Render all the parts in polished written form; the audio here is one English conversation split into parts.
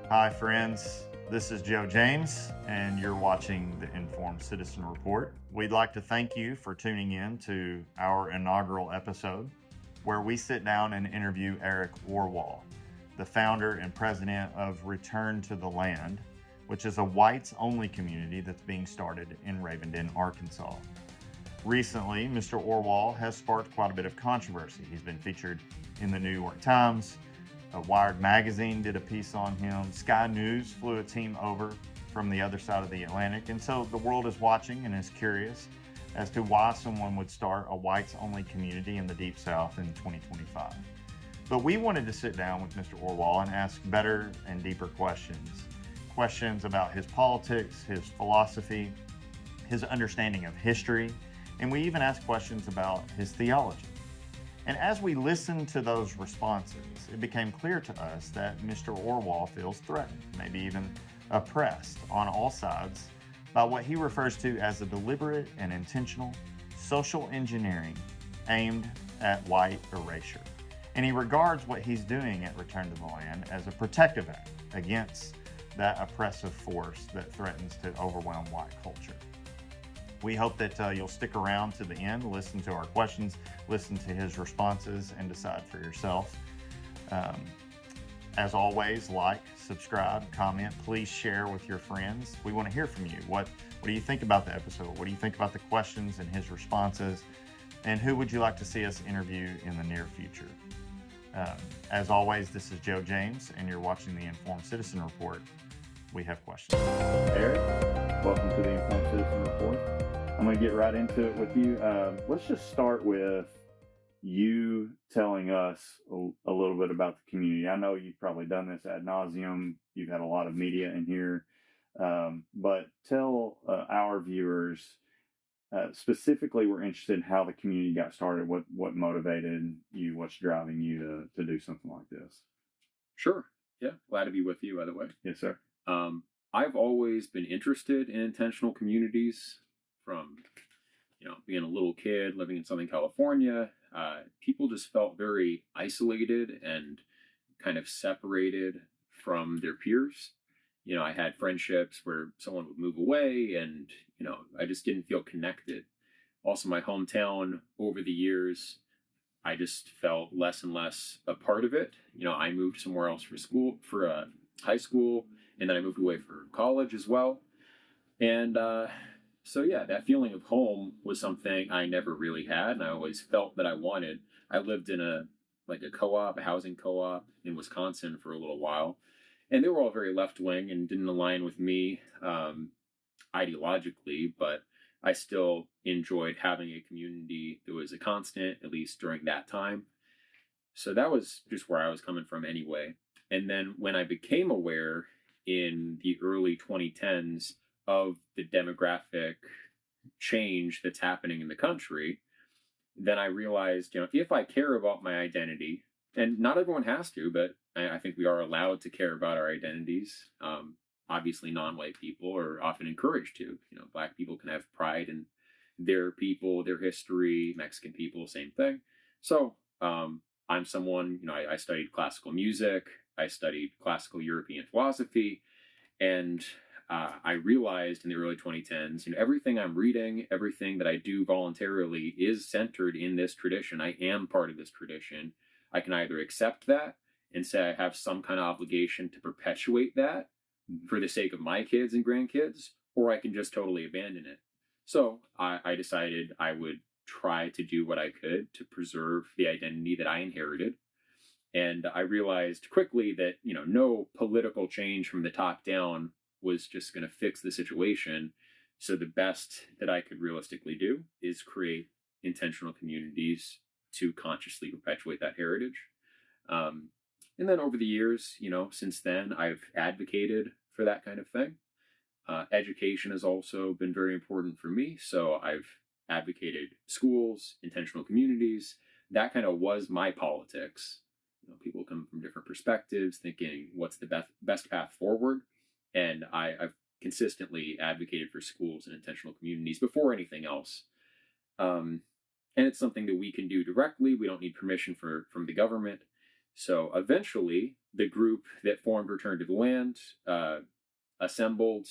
Hi, friends. This is Joe James, and you're watching the Informed Citizen Report. We'd like to thank you for tuning in to our inaugural episode, where we sit down and interview Eric Orwoll, the founder and president of Return to the Land, which is a whites-only community that's being started in Ravenden, Arkansas. Recently, Mr. Orwoll has sparked quite a bit of controversy. He's been featured in the New York Times. Wired magazine did a piece on him. Sky News flew a team over from the other side of the Atlantic. And so the world is watching and is curious as to why someone would start a whites-only community in the Deep South in 2025. But we wanted to sit down with Mr. Orwoll and ask better and deeper questions. Questions about his politics, his philosophy, his understanding of history, and we even asked questions about his theology. And as we listened to those responses, it became clear to us that Mr. Orwoll feels threatened, maybe even oppressed on all sides by what he refers to as a deliberate and intentional social engineering aimed at white erasure. And he regards what he's doing at Return to the Land as a protective act against that oppressive force that threatens to overwhelm white culture. We hope that you'll stick around to the end, listen to our questions, listen to his responses, and decide for yourself. As always, like, subscribe, comment, please share with your friends. We want to hear from you. What do you think about the episode? What do you think about the questions and his responses? And who would you like to see us interview in the near future? As always, this is Joe James, and you're watching the Informed Citizen Report. We have questions. Eric, welcome to the Informed Citizen Report. I'm going to get right into it with you. Let's just start with you telling us a little bit about the community. I know you've probably done this ad nauseum. You've had a lot of media in here. But tell our viewers, specifically, we're interested in how the community got started, what motivated you, what's driving you to do something like this. Sure. Yeah. Glad to be with you, by the way. Yes, sir. I've always been interested in intentional communities from, being a little kid living in Southern California. People just felt very isolated and kind of separated from their peers. I had friendships where someone would move away and, I just didn't feel connected. Also, my hometown over the years, I just felt less and less a part of it. I moved somewhere else for high school, and then I moved away for college as well. And so, yeah, that feeling of home was something I never really had, and I always felt that I wanted. I lived in a co-op, a housing co-op in Wisconsin for a little while, and they were all very left-wing and didn't align with me ideologically, but I still enjoyed having a community that was a constant, at least during that time. So that was just where I was coming from anyway. And then when I became aware in the early 2010s of the demographic change that's happening in the country, then I realized, if I care about my identity, and not everyone has to, but I think we are allowed to care about our identities. Obviously, non-white people are often encouraged to. Black people can have pride in their people, their history. Mexican people, same thing. So I'm someone, I studied classical music. I studied classical European philosophy. And I realized in the early 2010s, everything I'm reading, everything that I do voluntarily is centered in this tradition. I am part of this tradition. I can either accept that and say I have some kind of obligation to perpetuate that for the sake of my kids and grandkids, or I can just totally abandon it. So I decided I would try to do what I could to preserve the identity that I inherited. And I realized quickly that, no political change from the top down was just going to fix the situation. So the best that I could realistically do is create intentional communities to consciously perpetuate that heritage. And then over the years, since then, I've advocated for that kind of thing. Education has also been very important for me. So I've advocated schools, intentional communities. That kind of was my politics. People come from different perspectives, thinking what's the best path forward. And I've consistently advocated for schools and intentional communities before anything else. And it's something that we can do directly. We don't need permission from the government. So eventually, the group that formed Return to the Land assembled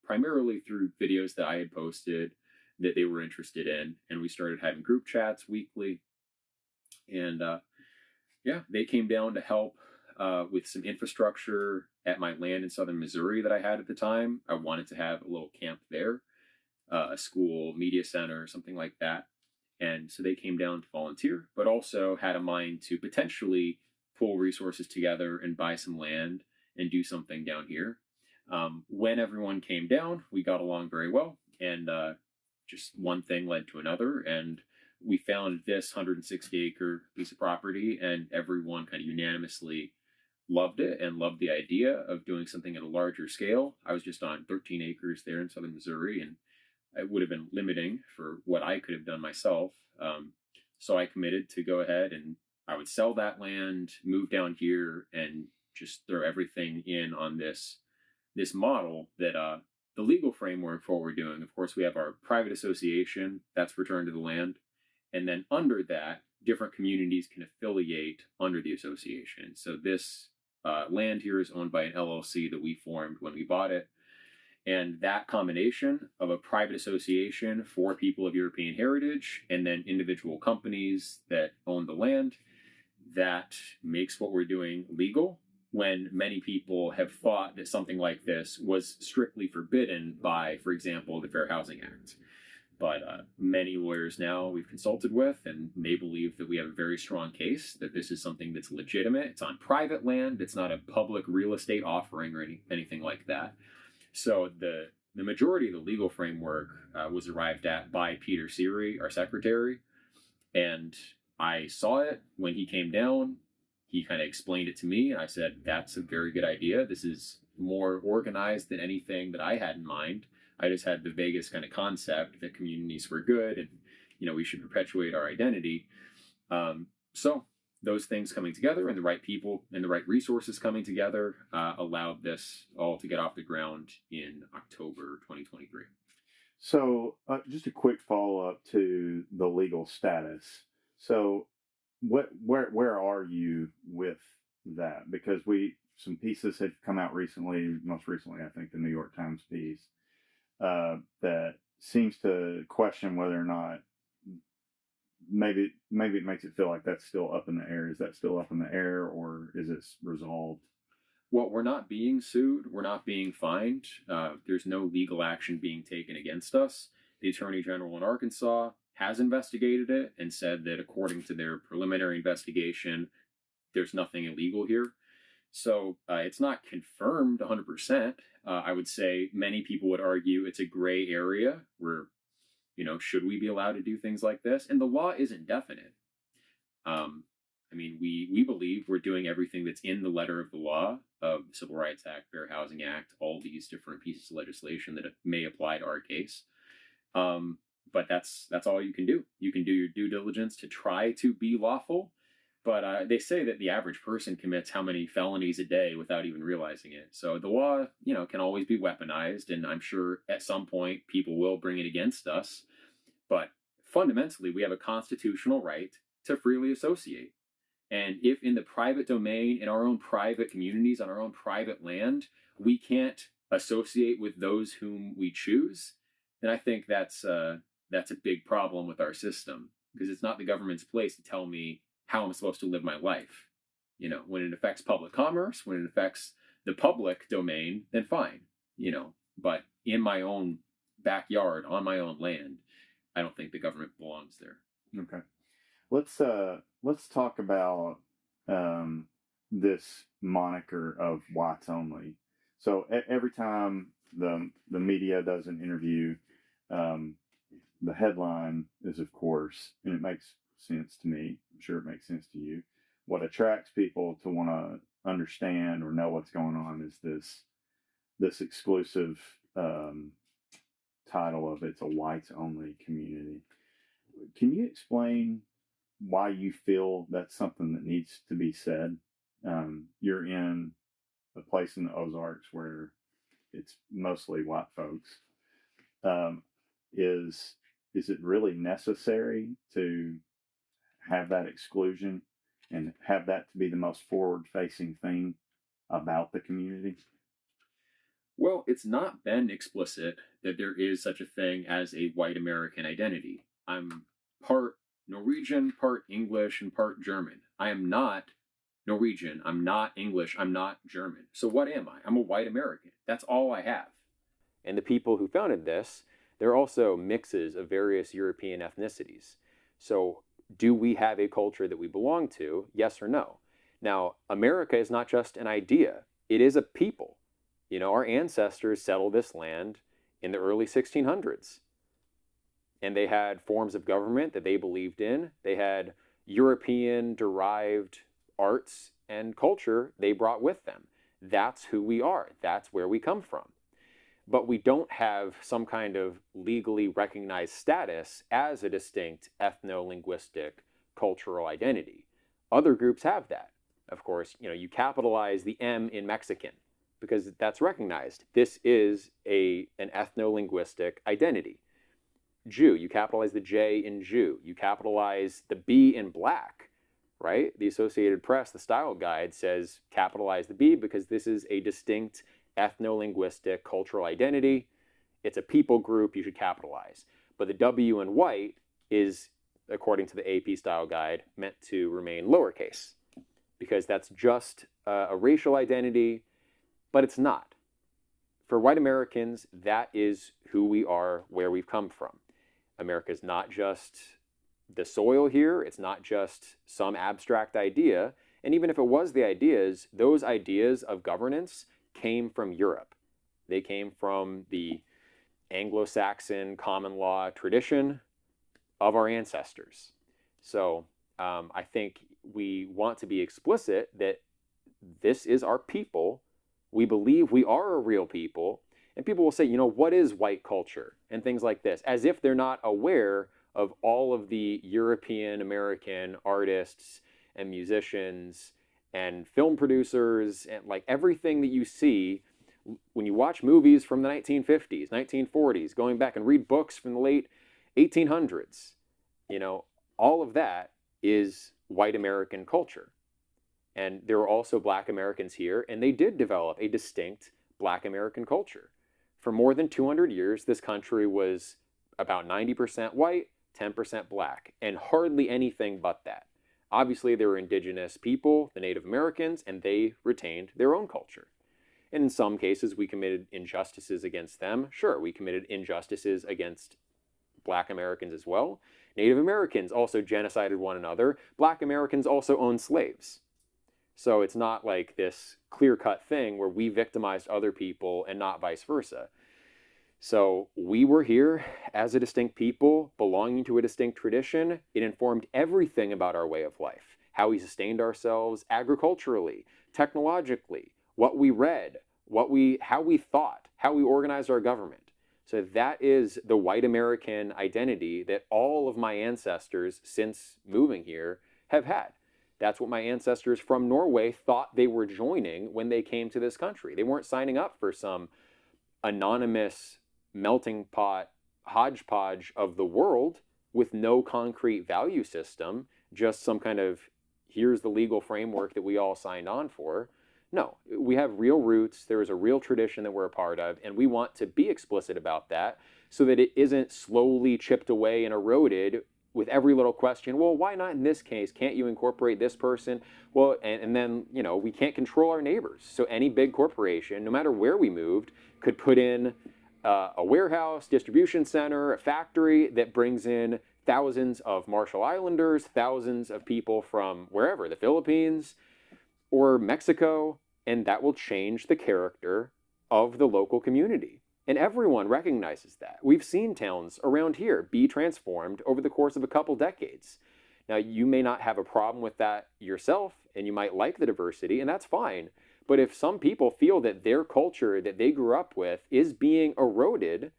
primarily through videos that I had posted that they were interested in, and we started having group chats weekly. And yeah, they came down to help with some infrastructure at my land in southern Missouri that I had at the time. I wanted to have a little camp there, a school, media center, something like that. And so they came down to volunteer, but also had a mind to potentially pull resources together and buy some land and do something down here. When everyone came down, we got along very well, and just one thing led to another, and we found this 160-acre piece of property, and everyone kind of unanimously loved it and loved the idea of doing something at a larger scale. I was just on 13 acres there in southern Missouri, and it would have been limiting for what I could have done myself. So I committed to go ahead and I would sell that land, move down here, and just throw everything in on this model that the legal framework for what we're doing. Of course, we have our private association, that's Return to the Land. And then under that, different communities can affiliate under the association. So this land here is owned by an LLC that we formed when we bought it. And that combination of a private association for people of European heritage and then individual companies that own the land, that makes what we're doing legal, when many people have thought that something like this was strictly forbidden by, for example, the Fair Housing Act. But many lawyers now we've consulted with, and they believe that we have a very strong case, that this is something that's legitimate. It's on private land. It's not a public real estate offering or anything like that. So the majority of the legal framework was arrived at by Peter Seery, our secretary, and I saw it when he came down. He kind of explained it to me, and I said, that's a very good idea. This is more organized than anything that I had in mind. I just had the vaguest kind of concept that communities were good and, we should perpetuate our identity. So those things coming together and the right people and the right resources coming together allowed this all to get off the ground in October 2023. So just a quick follow-up to the legal status. So where are you with that? Because some pieces have come out recently, most recently, I think the New York Times piece, that seems to question whether or not maybe it makes it feel like that's still up in the air. Is that still up in the air, or is it resolved? Well, we're not being sued. We're not being fined. There's no legal action being taken against us. The Attorney General in Arkansas has investigated it and said that according to their preliminary investigation, there's nothing illegal here. So it's not confirmed 100%. I would say many people would argue it's a gray area where, should we be allowed to do things like this? And the law isn't definite. We believe we're doing everything that's in the letter of the law of the Civil Rights Act, Fair Housing Act, all these different pieces of legislation that may apply to our case. But that's all you can do. You can do your due diligence to try to be lawful. But they say that the average person commits how many felonies a day without even realizing it. So the law, can always be weaponized. And I'm sure at some point people will bring it against us. But fundamentally, we have a constitutional right to freely associate. And if in the private domain, in our own private communities, on our own private land, we can't associate with those whom we choose, then I think that's a big problem with our system, because it's not the government's place to tell me how I'm supposed to live my life. When it affects public commerce, when it affects the public domain, then fine. But in my own backyard, on my own land, I don't think the government belongs there. Okay. Let's talk about this moniker of whites only. So every time the media does an interview, the headline is, of course, and it makes sense to me, I'm sure it makes sense to you, what attracts people to want to understand or know what's going on is this exclusive title of it's a whites only community. Can you explain why you feel that's something that needs to be said? You're in a place in the Ozarks where it's mostly white folks. Is it really necessary to have that exclusion? and have that to be the most forward-facing thing about the community? Well, it's not been explicit that there is such a thing as a white American identity. I'm part Norwegian, part English, and part German. I am not Norwegian. I'm not English. I'm not German. So what am I? I'm a white American. That's all I have. And the people who founded this, they're also mixes of various European ethnicities. So do we have a culture that we belong to? Yes or no? Now, America is not just an idea. It is a people. You know, our ancestors settled this land in the early 1600s. And they had forms of government that they believed in. They had European-derived arts and culture they brought with them. That's who we are. That's where we come from. But we don't have some kind of legally recognized status as a distinct ethno-linguistic cultural identity. Other groups have that. Of course, you know, you capitalize the M in Mexican because that's recognized. This is an ethno-linguistic identity. Jew, you capitalize the J in Jew. You capitalize the B in black, right? The Associated Press, the style guide, says capitalize the B because this is a distinct ethno-linguistic cultural identity. It's a people group, you should capitalize. But the W in white is, according to the AP style guide, meant to remain lowercase because that's just a racial identity, but it's not. For white Americans, that is who we are, where we've come from. America is not just the soil here. It's not just some abstract idea. And even if it was the ideas, those ideas of governance came from Europe. They came from the Anglo-Saxon common law tradition of our ancestors. So I think we want to be explicit that this is our people. We believe we are a real people. And people will say, you know, what is white culture? And things like this, as if they're not aware of all of the European American artists and musicians and film producers and like everything that you see when you watch movies from the 1950s, 1940s, going back and read books from the late 1800s. You know, all of that is white American culture. And there were also Black Americans here, and they did develop a distinct Black American culture. For more than 200 years, this country was about 90% white, 10% Black, and hardly anything but that. Obviously, there were indigenous people, the Native Americans, and they retained their own culture. And in some cases, we committed injustices against them. Sure, we committed injustices against Black Americans as well. Native Americans also genocided one another. Black Americans also owned slaves. So it's not like this clear-cut thing where we victimized other people and not vice versa. So we were here as a distinct people, belonging to a distinct tradition. It informed everything about our way of life, how we sustained ourselves agriculturally, technologically, what we read, how we thought, how we organized our government. So that is the white American identity that all of my ancestors since moving here have had. That's what my ancestors from Norway thought they were joining when they came to this country. They weren't signing up for some anonymous melting pot hodgepodge of the world with no concrete value system, just some kind of here's the legal framework that we all signed on for. No, we have real roots. There is a real tradition that we're a part of, and we want to be explicit about that so that it isn't slowly chipped away and eroded with every little question. Well, why not in this case? Can't you incorporate this person? Well, and then, you know, we can't control our neighbors. So any big corporation, no matter where we moved, could put in a warehouse, distribution center, a factory that brings in thousands of Marshall Islanders, thousands of people from wherever, the Philippines or Mexico, and that will change the character of the local community. And everyone recognizes that. We've seen towns around here be transformed over the course of a couple decades. Now, you may not have a problem with that yourself, and you might like the diversity, and that's fine. But if some people feel that their culture that they grew up with is being eroded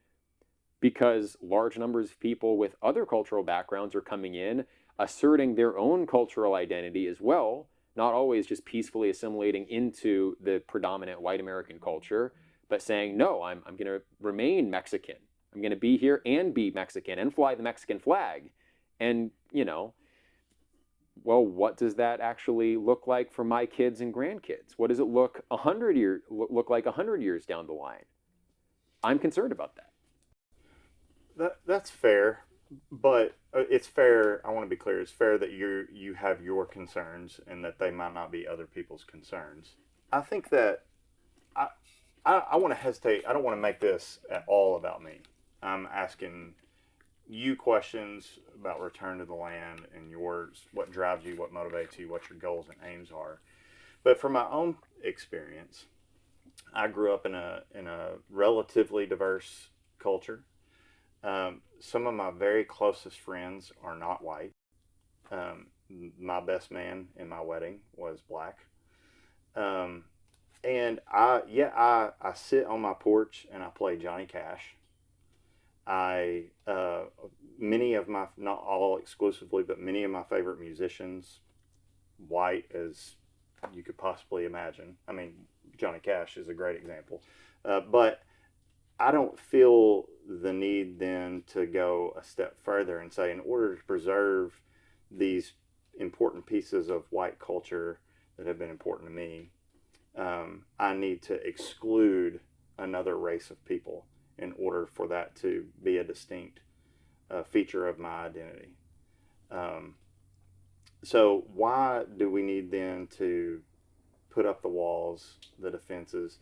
because large numbers of people with other cultural backgrounds are coming in, asserting their own cultural identity as well, not always just peacefully assimilating into the predominant white American culture, but saying, no, I'm going to remain Mexican. I'm going to be here and be Mexican and fly the Mexican flag and, you know, well, what does that actually look like for my kids and grandkids? What does it look like 100 years down the line? I'm concerned about that. That's fair, but it's fair. I want to be clear. It's fair that you have your concerns and that they might not be other people's concerns. I think that I want to hesitate. I don't want to make this at all about me. I'm asking you questions about return to the land and yours, what drives you, what motivates you, what your goals and aims are. But from my own experience, I grew up in a relatively diverse culture. Some of my very closest friends are not white. My best man in my wedding was black. And I sit on my porch and I play Johnny Cash. Many of my, not all exclusively, but many of my favorite musicians, white as you could possibly imagine. I mean, Johnny Cash is a great example. But I don't feel the need then to go a step further and say, in order to preserve these important pieces of white culture that have been important to me, I need to exclude another race of people in order for that to be a distinct feature of my identity. So why do we need then to put up the walls, the defenses?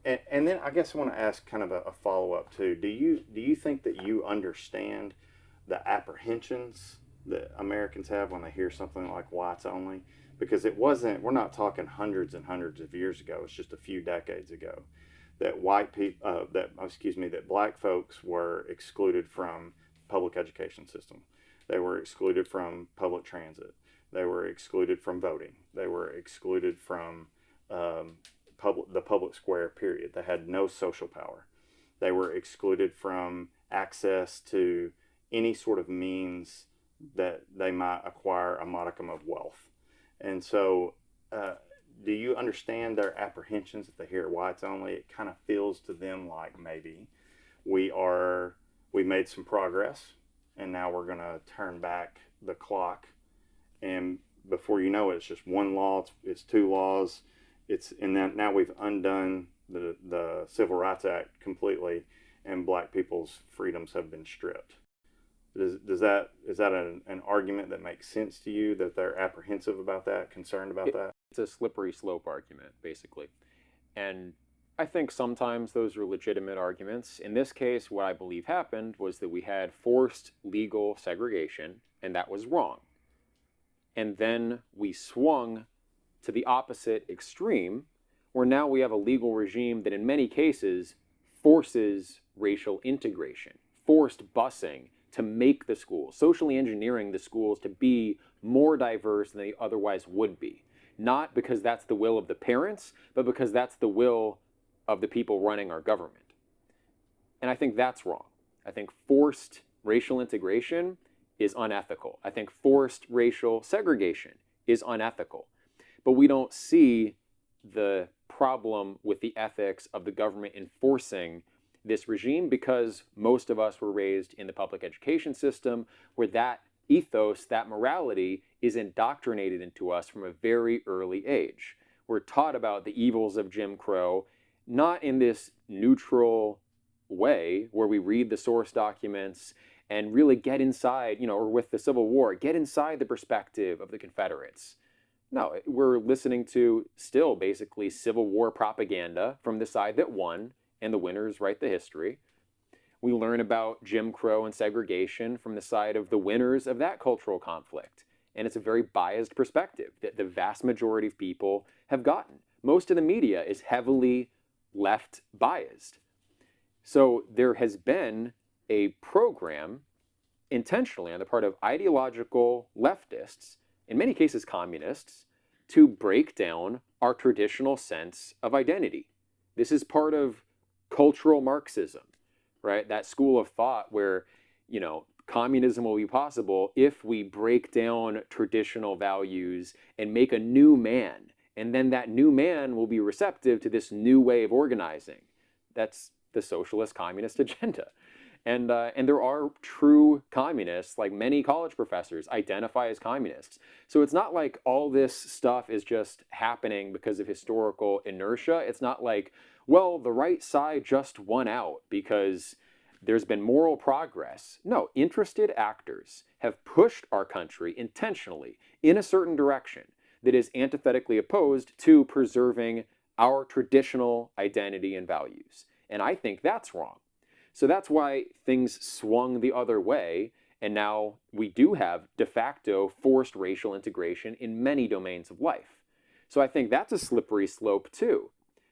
And then I guess I want to ask kind of a follow-up too. Do you think that you understand the apprehensions that Americans have when they hear something like whites only? Because we're not talking hundreds and hundreds of years ago. It's just a few decades ago that that black folks were excluded from public education system. They were excluded from public transit. They were excluded from voting. They were excluded from the public square, period. They had no social power. They were excluded from access to any sort of means that they might acquire a modicum of wealth. And so, do you understand their apprehensions if they hear whites only? It kind of feels to them like maybe we made some progress and now we're going to turn back the clock. And before you know it, it's just one law, it's two laws. And then now we've undone the Civil Rights Act completely, and black people's freedoms have been stripped. Is that an argument that makes sense to you, that they're apprehensive about that, concerned about that? It's a slippery slope argument, basically. And I think sometimes those are legitimate arguments. In this case, what I believe happened was that we had forced legal segregation, and that was wrong. And then we swung to the opposite extreme, where now we have a legal regime that in many cases forces racial integration, forced busing to make the schools, socially engineering the schools to be more diverse than they otherwise would be. Not because that's the will of the parents, but because that's the will of the people running our government. And I think that's wrong. I think forced racial integration is unethical. I think forced racial segregation is unethical. But we don't see the problem with the ethics of the government enforcing this regime because most of us were raised in the public education system where that ethos, that morality is indoctrinated into us from a very early age. We're taught about the evils of Jim Crow, not in this neutral way where we read the source documents and really get inside, or with the Civil War, get inside the perspective of the Confederates. No, we're listening to still basically Civil War propaganda from the side that won, and the winners write the history. We learn about Jim Crow and segregation from the side of the winners of that cultural conflict. And it's a very biased perspective that the vast majority of people have gotten. Most of the media is heavily left biased. So there has been a program intentionally on the part of ideological leftists, in many cases communists, to break down our traditional sense of identity. This is part of cultural Marxism, right? That school of thought where, communism will be possible if we break down traditional values and make a new man. And then that new man will be receptive to this new way of organizing. That's the socialist communist agenda. And there are true communists, like many college professors identify as communists. So it's not like all this stuff is just happening because of historical inertia. It's not like, well, the right side just won out because there's been moral progress. No, interested actors have pushed our country intentionally in a certain direction that is antithetically opposed to preserving our traditional identity and values. And I think that's wrong. So that's why things swung the other way, and now we do have de facto forced racial integration in many domains of life. So I think that's a slippery slope too.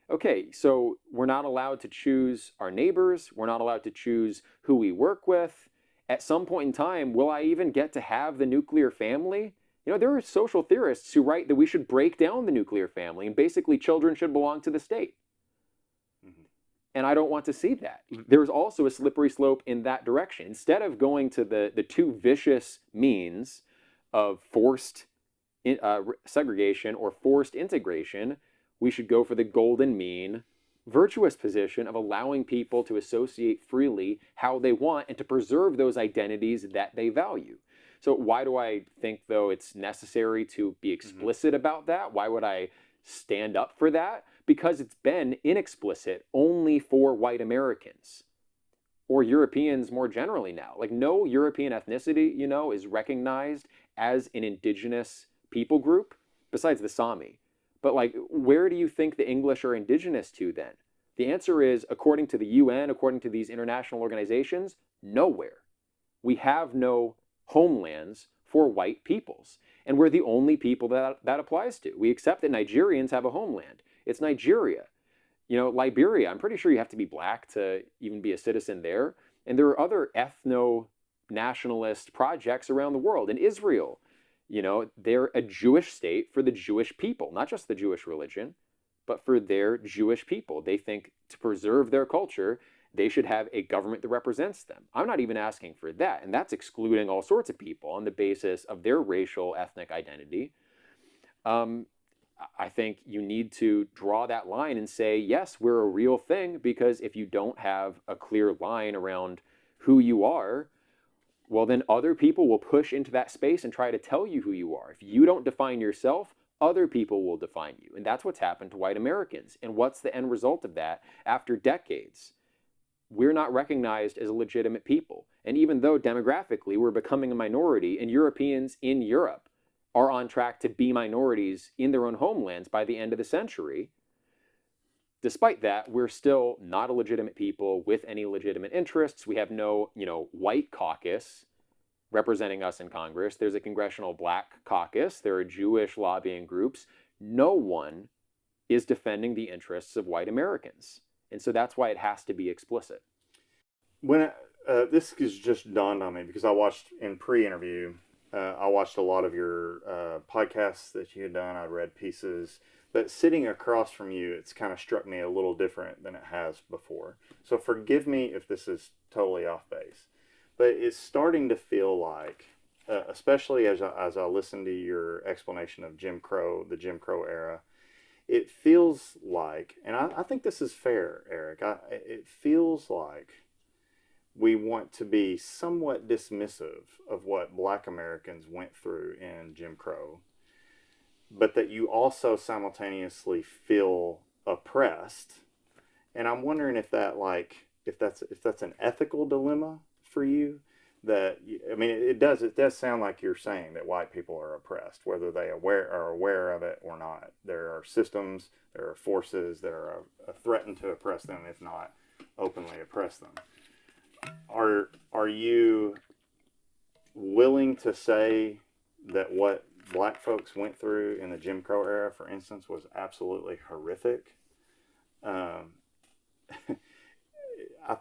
Okay, so we're not allowed to choose our neighbors, we're not allowed to choose who we work with. At some point in time, will I even get to have the nuclear family? You know, there are social theorists who write that we should break down the nuclear family and basically children should belong to the state. And I don't want to see that. There's also a slippery slope in that direction. Instead of going to the two vicious means of forced segregation or forced integration, we should go for the golden mean, virtuous position of allowing people to associate freely how they want and to preserve those identities that they value. So why do I think, though, it's necessary to be explicit about that? Why would I stand up for that? Because it's been inexplicit only for white Americans or Europeans more generally now. Like, no European ethnicity, you know, is recognized as an indigenous people group besides the Sami. But like, where do you think the English are indigenous to then? The answer is, according to the UN, according to these international organizations, nowhere. We have no homelands for white peoples. And we're the only people that applies to. We accept that Nigerians have a homeland. It's Nigeria. You know, Liberia, I'm pretty sure you have to be black to even be a citizen there. And there are other ethno-nationalist projects around the world. In Israel, you know, they're a Jewish state for the Jewish people, not just the Jewish religion, but for their Jewish people. They think to preserve their culture, they should have a government that represents them. I'm not even asking for that. And that's excluding all sorts of people on the basis of their racial, ethnic identity. I think you need to draw that line and say, yes, we're a real thing, because if you don't have a clear line around who you are, well, then other people will push into that space and try to tell you who you are. If you don't define yourself, other people will define you. And that's what's happened to white Americans. And what's the end result of that after decades? We're not recognized as a legitimate people. And even though demographically we're becoming a minority, and Europeans in Europe are on track to be minorities in their own homelands by the end of the century, despite that, we're still not a legitimate people with any legitimate interests. We have no, white caucus representing us in Congress. There's a congressional black caucus. There are Jewish lobbying groups. No one is defending the interests of white Americans. And so that's why it has to be explicit. When this is just dawned on me, because I watched in pre-interview, I watched a lot of your podcasts that you had done. I read pieces, but sitting across from you, it's kind of struck me a little different than it has before. So forgive me if this is totally off base, but it's starting to feel like, especially as I listen to your explanation of Jim Crow, the Jim Crow era, it feels like, and I think this is fair, Eric, it feels like we want to be somewhat dismissive of what Black Americans went through in Jim Crow, but that you also simultaneously feel oppressed. And I'm wondering if that's an ethical dilemma for you. It does sound like you're saying that white people are oppressed, whether they are aware of it or not. There are systems, there are forces that are threaten to oppress them, if not openly oppress them. Are you willing to say that what Black folks went through in the Jim Crow era, for instance, was absolutely horrific? I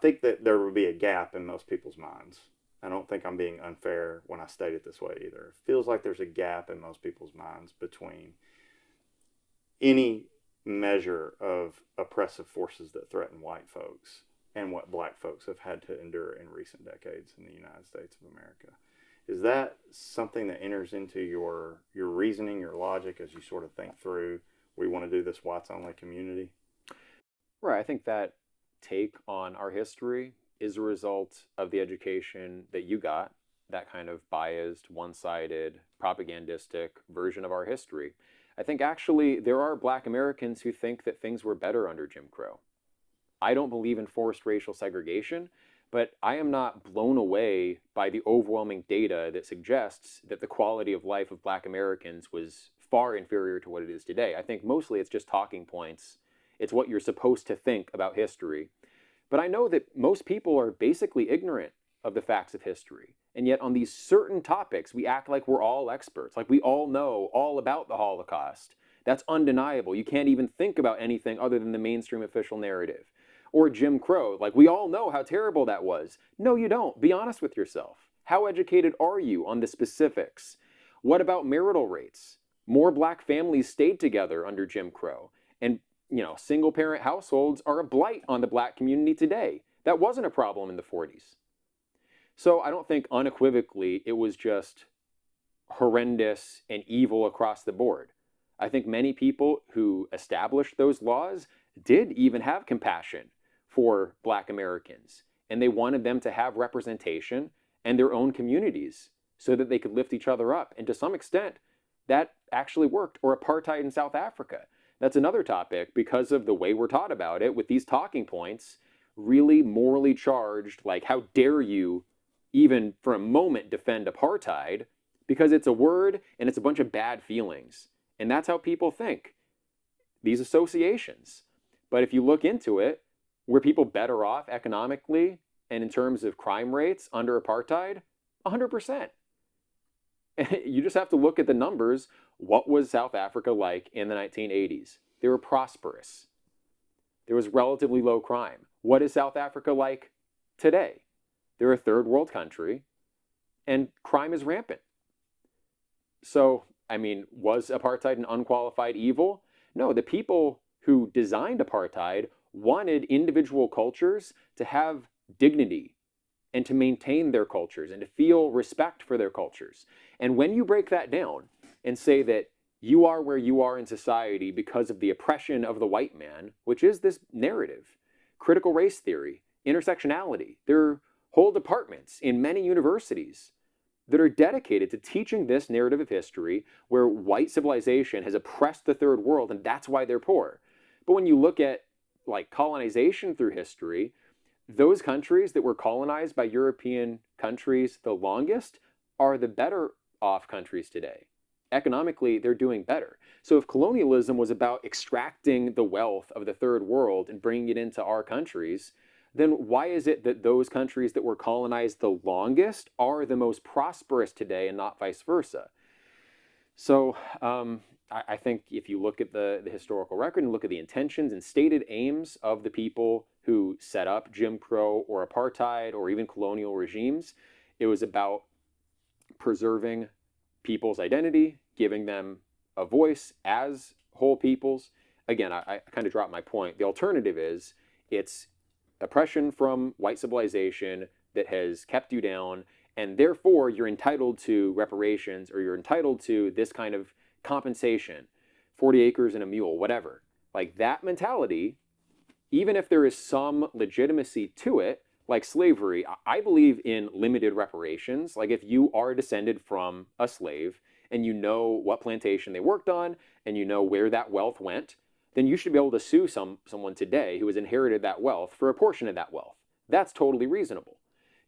think that there would be a gap in most people's minds. I don't think I'm being unfair when I state it this way either. It feels like there's a gap in most people's minds between any measure of oppressive forces that threaten white folks and what Black folks have had to endure in recent decades in the United States of America. Is that something that enters into your reasoning, your logic, as you sort of think through, we want to do this whites only community? Right. I think that take on our history is a result of the education that you got, that kind of biased, one-sided, propagandistic version of our history. I think actually there are Black Americans who think that things were better under Jim Crow. I don't believe in forced racial segregation, but I am not blown away by the overwhelming data that suggests that the quality of life of Black Americans was far inferior to what it is today. I think mostly it's just talking points. It's what you're supposed to think about history. But I know that most people are basically ignorant of the facts of history. And yet on these certain topics, we act like we're all experts, like we all know all about the Holocaust. That's undeniable. You can't even think about anything other than the mainstream official narrative. Or Jim Crow, like we all know how terrible that was. No, you don't. Be honest with yourself. How educated are you on the specifics? What about marital rates? More Black families stayed together under Jim Crow. And, single parent households are a blight on the Black community today. That wasn't a problem in the 40s. So I don't think unequivocally it was just horrendous and evil across the board. I think many people who established those laws did even have compassion for Black Americans, and they wanted them to have representation and their own communities so that they could lift each other up. And to some extent, that actually worked. Or apartheid in South Africa. That's another topic because of the way we're taught about it, with these talking points really morally charged, like how dare you even for a moment defend apartheid, because it's a word and it's a bunch of bad feelings. And that's how people think, these associations. But if you look into it, were people better off economically and in terms of crime rates under apartheid? 100%. You just have to look at the numbers. What was South Africa like in the 1980s? They were prosperous. There was relatively low crime. What is South Africa like today? They're a third world country, and crime is rampant. So, was apartheid an unqualified evil? No, the people who designed apartheid wanted individual cultures to have dignity and to maintain their cultures and to feel respect for their cultures. And when you break that down and say that you are where you are in society because of the oppression of the white man, which is this narrative, critical race theory, intersectionality, there are whole departments in many universities that are dedicated to teaching this narrative of history where white civilization has oppressed the third world and that's why they're poor. But when you look at colonization through history, those countries that were colonized by European countries the longest are the better off countries today. Economically, they're doing better. So if colonialism was about extracting the wealth of the third world and bringing it into our countries, then why is it that those countries that were colonized the longest are the most prosperous today and not vice versa? So I think if you look at the historical record and look at the intentions and stated aims of the people who set up Jim Crow or apartheid or even colonial regimes, it was about preserving people's identity, giving them a voice as whole peoples. Again, I kind of dropped my point. The alternative is it's oppression from white civilization that has kept you down, and therefore you're entitled to reparations or you're entitled to this kind of compensation, 40 acres and a mule, whatever. Like that mentality, even if there is some legitimacy to it, like slavery, I believe in limited reparations. Like if you are descended from a slave and you know what plantation they worked on and you know where that wealth went, then you should be able to sue someone today who has inherited that wealth for a portion of that wealth. That's totally reasonable.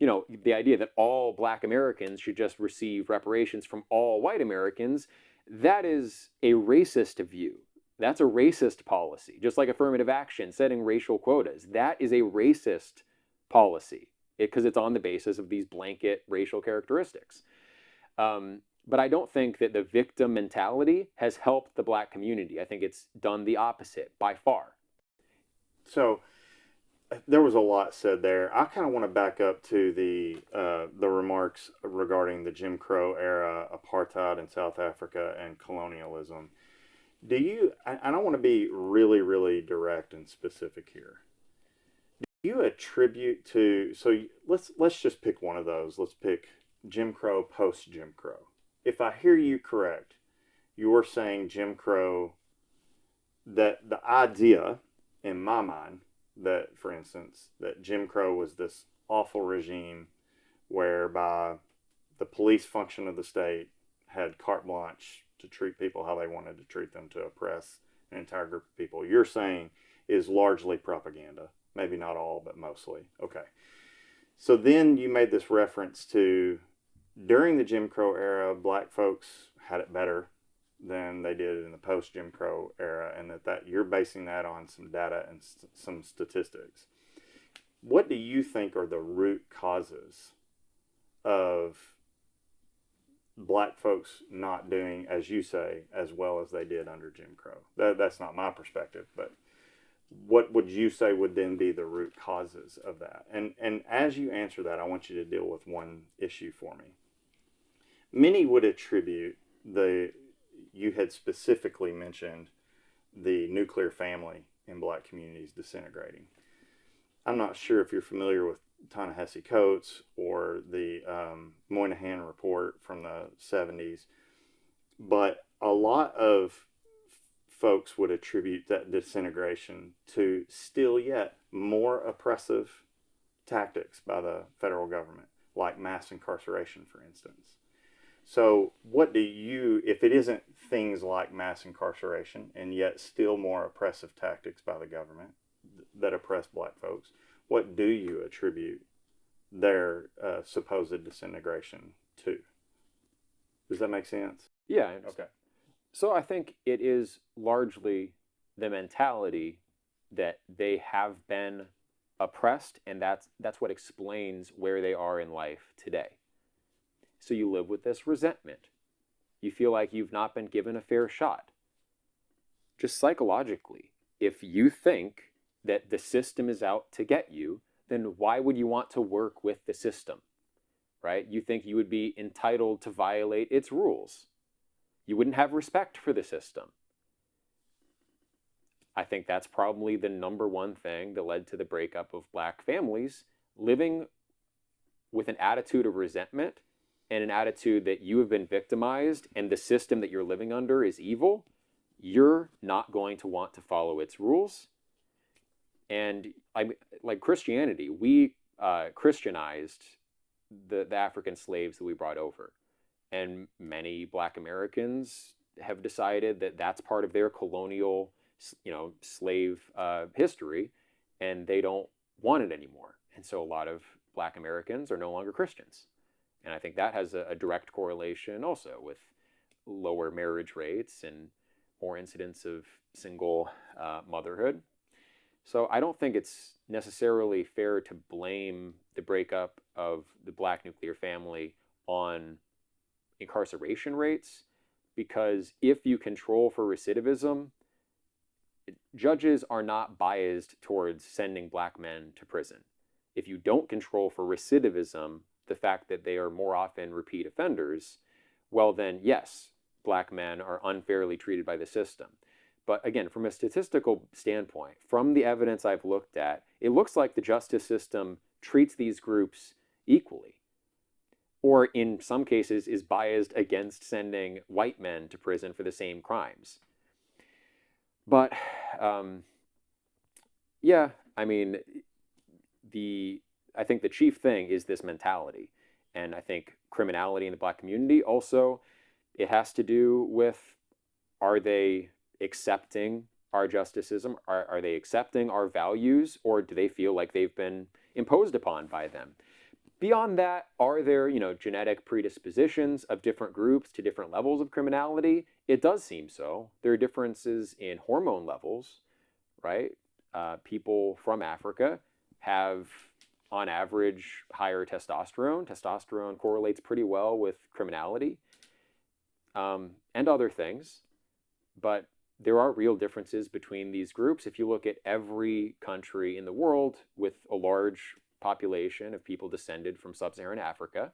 The idea that all Black Americans should just receive reparations from all white Americans, that is a racist view. That's a racist policy. Just like affirmative action, setting racial quotas, that is a racist policy because it's on the basis of these blanket racial characteristics. But I don't think that the victim mentality has helped the Black community. I think it's done the opposite by far. So there was a lot said there. I kind of want to back up to the remarks regarding the Jim Crow era, apartheid in South Africa, and colonialism. I don't want to be really, really direct and specific here. Do you attribute to, so let's just pick one of those. Let's pick Jim Crow, post Jim Crow. If I hear you correct, you're saying Jim Crow, that the idea in my mind that, for instance, that Jim Crow was this awful regime whereby the police function of the state had carte blanche to treat people how they wanted to treat them, to oppress an entire group of people, you're saying is largely propaganda. Maybe not all, but mostly. Okay. So then you made this reference to during the Jim Crow era, black folks had it better than they did in the post-Jim Crow era, and that you're basing that on some data and some statistics. What do you think are the root causes of black folks not doing, as you say, as well as they did under Jim Crow? That's not my perspective, but what would you say would then be the root causes of that? And as you answer that, I want you to deal with one issue for me. Many would attribute you had specifically mentioned the nuclear family in black communities disintegrating. I'm not sure if you're familiar with Ta-Nehisi Coates or the Moynihan report from the 70s, but a lot of folks would attribute that disintegration to still yet more oppressive tactics by the federal government, like mass incarceration, for instance. So what do you, if it isn't things like mass incarceration and yet still more oppressive tactics by the government that oppress black folks, what do you attribute their supposed disintegration to? Does that make sense? Yeah. Okay. So I think it is largely the mentality that they have been oppressed, and that's what explains where they are in life today. So you live with this resentment. You feel like you've not been given a fair shot. Just psychologically, if you think that the system is out to get you, then why would you want to work with the system, right? You think you would be entitled to violate its rules. You wouldn't have respect for the system. I think that's probably the number one thing that led to the breakup of black families, living with an attitude of resentment and an attitude that you have been victimized and the system that you're living under is evil. You're not going to want to follow its rules. And like Christianity, we Christianized the African slaves that we brought over. And many black Americans have decided that that's part of their colonial, slave history, and they don't want it anymore. And so a lot of black Americans are no longer Christians. And I think that has a direct correlation also with lower marriage rates and more incidents of single motherhood. So I don't think it's necessarily fair to blame the breakup of the black nuclear family on incarceration rates, because if you control for recidivism, judges are not biased towards sending black men to prison. If you don't control for recidivism, the fact that they are more often repeat offenders, well then yes, black men are unfairly treated by the system. But again, from a statistical standpoint, from the evidence I've looked at, it looks like the justice system treats these groups equally, or in some cases is biased against sending white men to prison for the same crimes. But yeah, I mean, I think the chief thing is this mentality. And I think criminality in the black community also, it has to do with, are they accepting our justice system? Are they accepting our values, or do they feel like they've been imposed upon by them? Beyond that, are there, genetic predispositions of different groups to different levels of criminality? It does seem so. There are differences in hormone levels, right? People from Africa have, on average, higher testosterone. Testosterone correlates pretty well with criminality, and other things. But there are real differences between these groups. If you look at every country in the world with a large population of people descended from sub-Saharan Africa,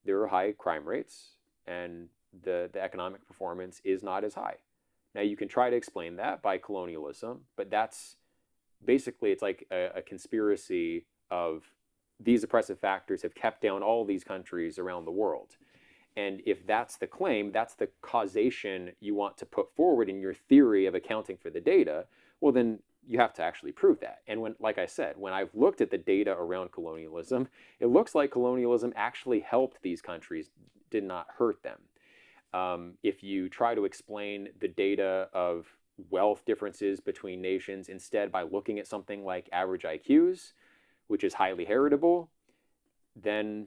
there are high crime rates, and the economic performance is not as high. Now, you can try to explain that by colonialism, but that's basically, it's like a conspiracy of these oppressive factors have kept down all these countries around the world. And if that's the claim, that's the causation you want to put forward in your theory of accounting for the data, well then you have to actually prove that. And when, like I said, when I've looked at the data around colonialism, it looks like colonialism actually helped these countries, did not hurt them. If you try to explain the data of wealth differences between nations instead by looking at something like average IQs, which is highly heritable, then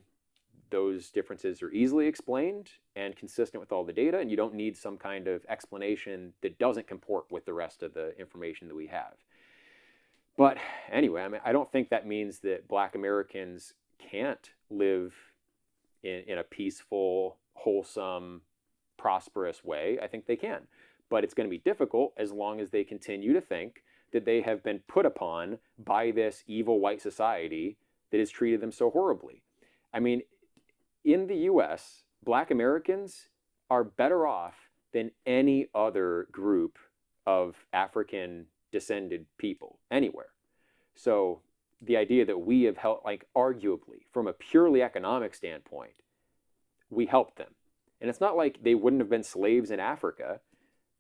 those differences are easily explained and consistent with all the data, and you don't need some kind of explanation that doesn't comport with the rest of the information that we have. But anyway, I mean, I don't think that means that Black Americans can't live in a peaceful, wholesome, prosperous way. I think they can. But it's going to be difficult as long as they continue to think that they have been put upon by this evil white society that has treated them so horribly. I mean, in the US, Black Americans are better off than any other group of African descended people anywhere. So the idea that we have helped, like arguably, from a purely economic standpoint, we helped them. And it's not like they wouldn't have been slaves in Africa.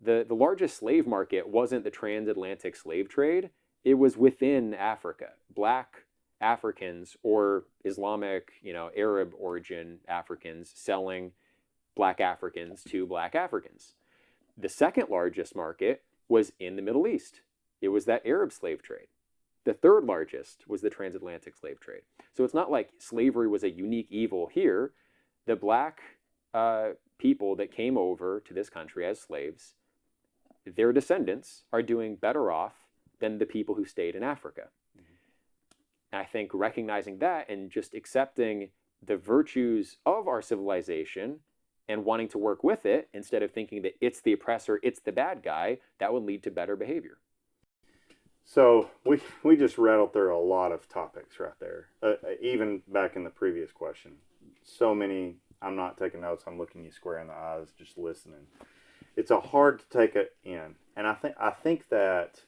The largest slave market wasn't the transatlantic slave trade. It was within Africa. Black Africans or Islamic, Arab origin Africans selling Black Africans to Black Africans. The second largest market was in the Middle East. It was that Arab slave trade. The third largest was the transatlantic slave trade. So it's not like slavery was a unique evil here. The Black people that came over to this country as slaves, their descendants are doing better off than the people who stayed in Africa. And I think recognizing that and just accepting the virtues of our civilization and wanting to work with it instead of thinking that it's the oppressor, it's the bad guy, that would lead to better behavior. So we just rattled through a lot of topics right there, even back in the previous question. So many, I'm not taking notes, I'm looking you square in the eyes, just listening. It's a hard to take it in. And I think that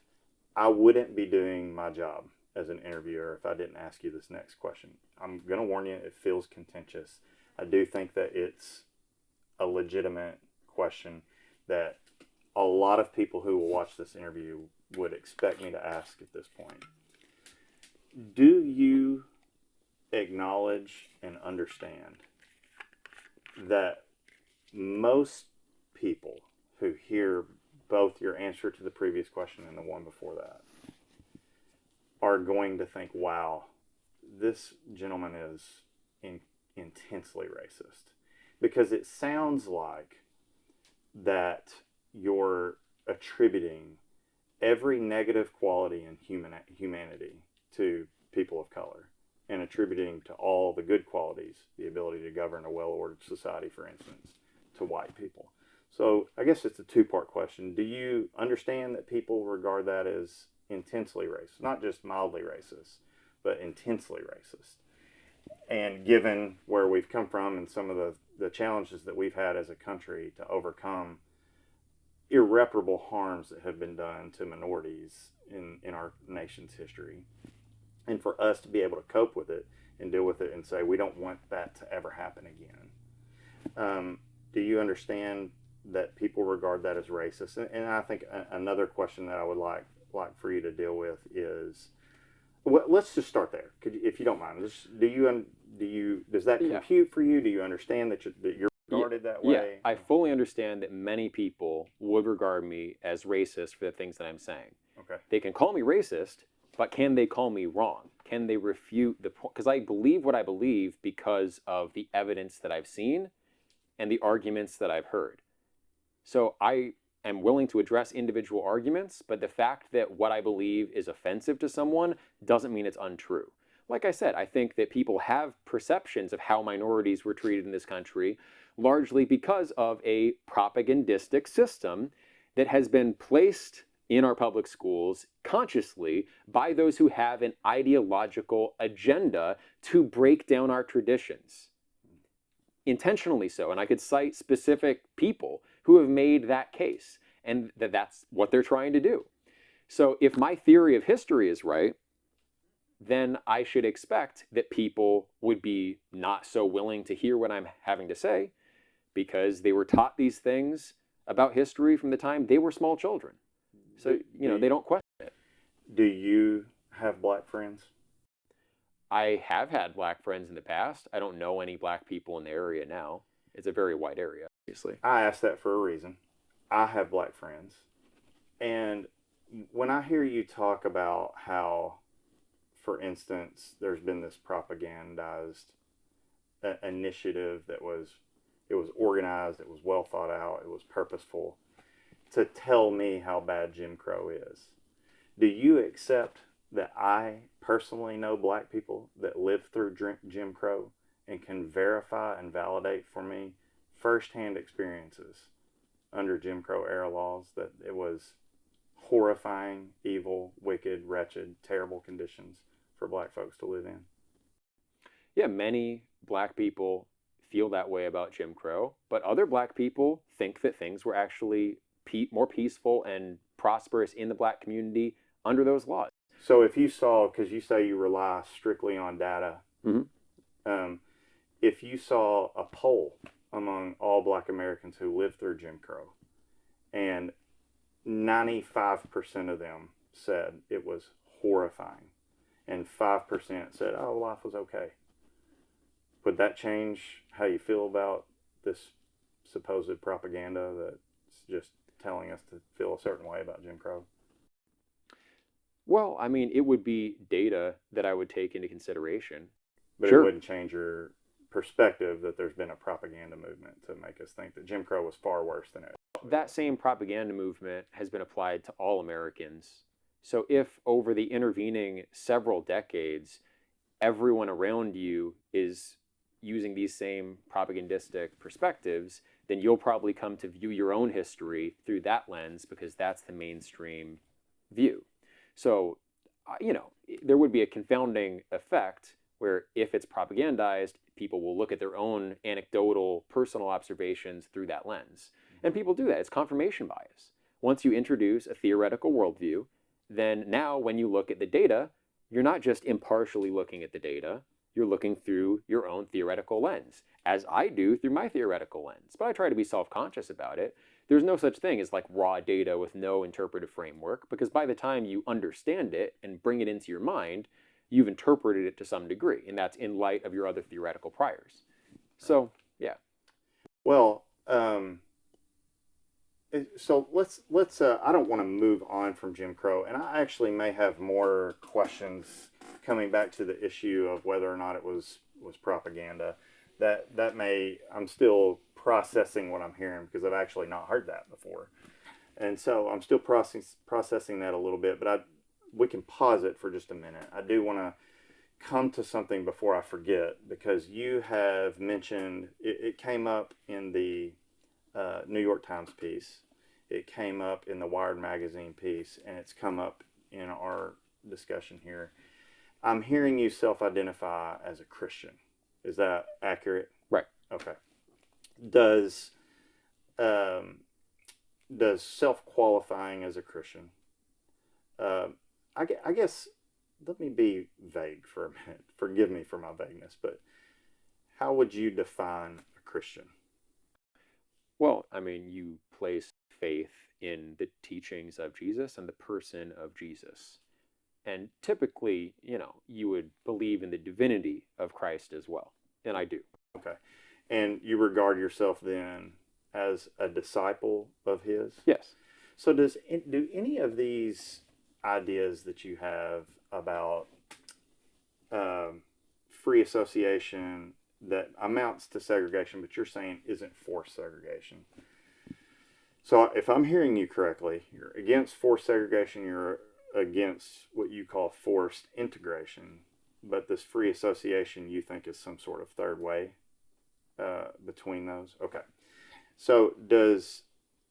I wouldn't be doing my job as an interviewer if I didn't ask you this next question. I'm going to warn you, it feels contentious. I do think that it's a legitimate question that a lot of people who will watch this interview would expect me to ask at this point. Do you acknowledge and understand that most people who hear both your answer to the previous question and the one before that are going to think, wow, this gentleman is intensely racist? Because it sounds like that you're attributing every negative quality in humanity to people of color and attributing to all the good qualities, the ability to govern a well-ordered society, for instance, to white people. So I guess it's a two-part question. Do you understand that people regard that as intensely racist? Not just mildly racist, but intensely racist. And given where we've come from and some of the challenges that we've had as a country to overcome irreparable harms that have been done to minorities in our nation's history, and for us to be able to cope with it and deal with it and say we don't want that to ever happen again. Do you understand that people regard that as racist? And I think another question that I would like for you to deal with is, well, let's just start there, if you don't mind. Does that compute for you? Do you understand that you're regarded that way? Yeah, I fully understand that many people would regard me as racist for the things that I'm saying. Okay. They can call me racist, but can they call me wrong? Can they refute the point? Because I believe what I believe because of the evidence that I've seen and the arguments that I've heard. So I am willing to address individual arguments, but the fact that what I believe is offensive to someone doesn't mean it's untrue. Like I said, I think that people have perceptions of how minorities were treated in this country, largely because of a propagandistic system that has been placed in our public schools consciously by those who have an ideological agenda to break down our traditions. Intentionally so. And I could cite specific people who have made that case, and that's what they're trying to do. So if my theory of history is right, then I should expect that people would be not so willing to hear what I'm having to say because they were taught these things about history from the time they were small children. So, they don't question it. Do you have black friends? I have had black friends in the past. I don't know any black people in the area now. It's a very wide area, obviously. I asked that for a reason. I have black friends. And when I hear you talk about how, for instance, there's been this propagandized initiative that was organized, it was well thought out, it was purposeful to tell me how bad Jim Crow is. Do you accept that I personally know black people that lived through Jim Crow and can verify and validate for me firsthand experiences under Jim Crow era laws that it was horrifying, evil, wicked, wretched, terrible conditions for black folks to live in? Yeah, many black people feel that way about Jim Crow, but other black people think that things were actually more peaceful and prosperous in the black community under those laws. So if you saw, because you say you rely strictly on data, if you saw a poll among all black Americans who lived through Jim Crow, and 95% of them said it was horrifying, and 5% said, oh, life was okay, would that change how you feel about this supposed propaganda that's just telling us to feel a certain way about Jim Crow? Well, I mean, it would be data that I would take into consideration. But Sure. It wouldn't change your perspective that there's been a propaganda movement to make us think that Jim Crow was far worse than it. That same propaganda movement has been applied to all Americans. So if over the intervening several decades, everyone around you is using these same propagandistic perspectives, then you'll probably come to view your own history through that lens because that's the mainstream view. So, there would be a confounding effect where if it's propagandized, people will look at their own anecdotal, personal observations through that lens. And people do that. It's confirmation bias. Once you introduce a theoretical worldview, then now when you look at the data, you're not just impartially looking at the data, you're looking through your own theoretical lens, as I do through my theoretical lens. But I try to be self-conscious about it. There's no such thing as like raw data with no interpretive framework, because by the time you understand it and bring it into your mind, you've interpreted it to some degree, and that's in light of your other theoretical priors. So, yeah. Well, so let's I don't want to move on from Jim Crow, and I actually may have more questions coming back to the issue of whether or not it was propaganda. That may, I'm still processing what I'm hearing because I've actually not heard that before, and so I'm still processing that a little bit. But we can pause it for just a minute. I do want to come to something before I forget, because you have mentioned it came up in the New York Times piece, it came up in the Wired magazine piece, and it's come up in our discussion here. I'm hearing you self-identify as a Christian. Is that accurate? Right. Okay. Does self-qualifying as a Christian, I guess, let me be vague for a minute. Forgive me for my vagueness, but how would you define a Christian? Well, I mean, you place faith in the teachings of Jesus and the person of Jesus. And typically, you would believe in the divinity of Christ as well. And I do. Okay. And you regard yourself then as a disciple of his? Yes. So do any of these ideas that you have about free association that amounts to segregation, but you're saying isn't forced segregation? So if I'm hearing you correctly, you're against forced segregation, you're against what you call forced integration, but this free association you think is some sort of third way between those? Okay. So does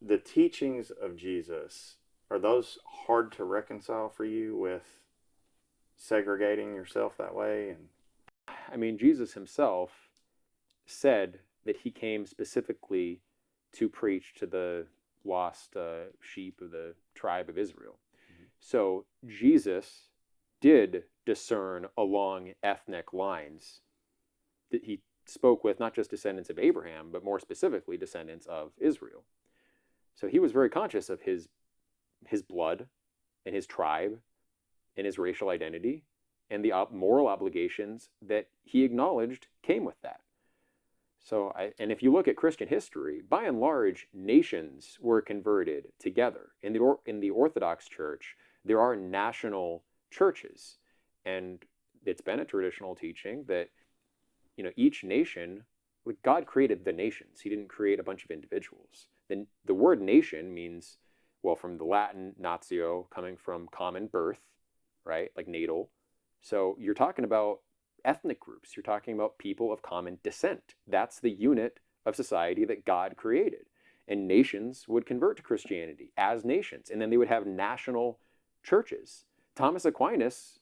the teachings of Jesus, are those hard to reconcile for you with segregating yourself that way? And I mean, Jesus himself said that he came specifically to preach to the lost sheep of the tribe of Israel. Mm-hmm. So Jesus did discern along ethnic lines. That he spoke with not just descendants of Abraham, but more specifically descendants of Israel. So he was very conscious of his blood and his tribe in his racial identity and the moral obligations that he acknowledged came with that. So, and if you look at Christian history, by and large, nations were converted together. In the Orthodox Church, there are national churches, and it's been a traditional teaching that, you know, each nation, like God created the nations. He didn't create a bunch of individuals. Then the word nation means, well, from the Latin natio, coming from common birth, right? Like natal. So you're talking about ethnic groups. You're talking about people of common descent. That's the unit of society that God created. And nations would convert to Christianity as nations, and then they would have national churches. Thomas Aquinas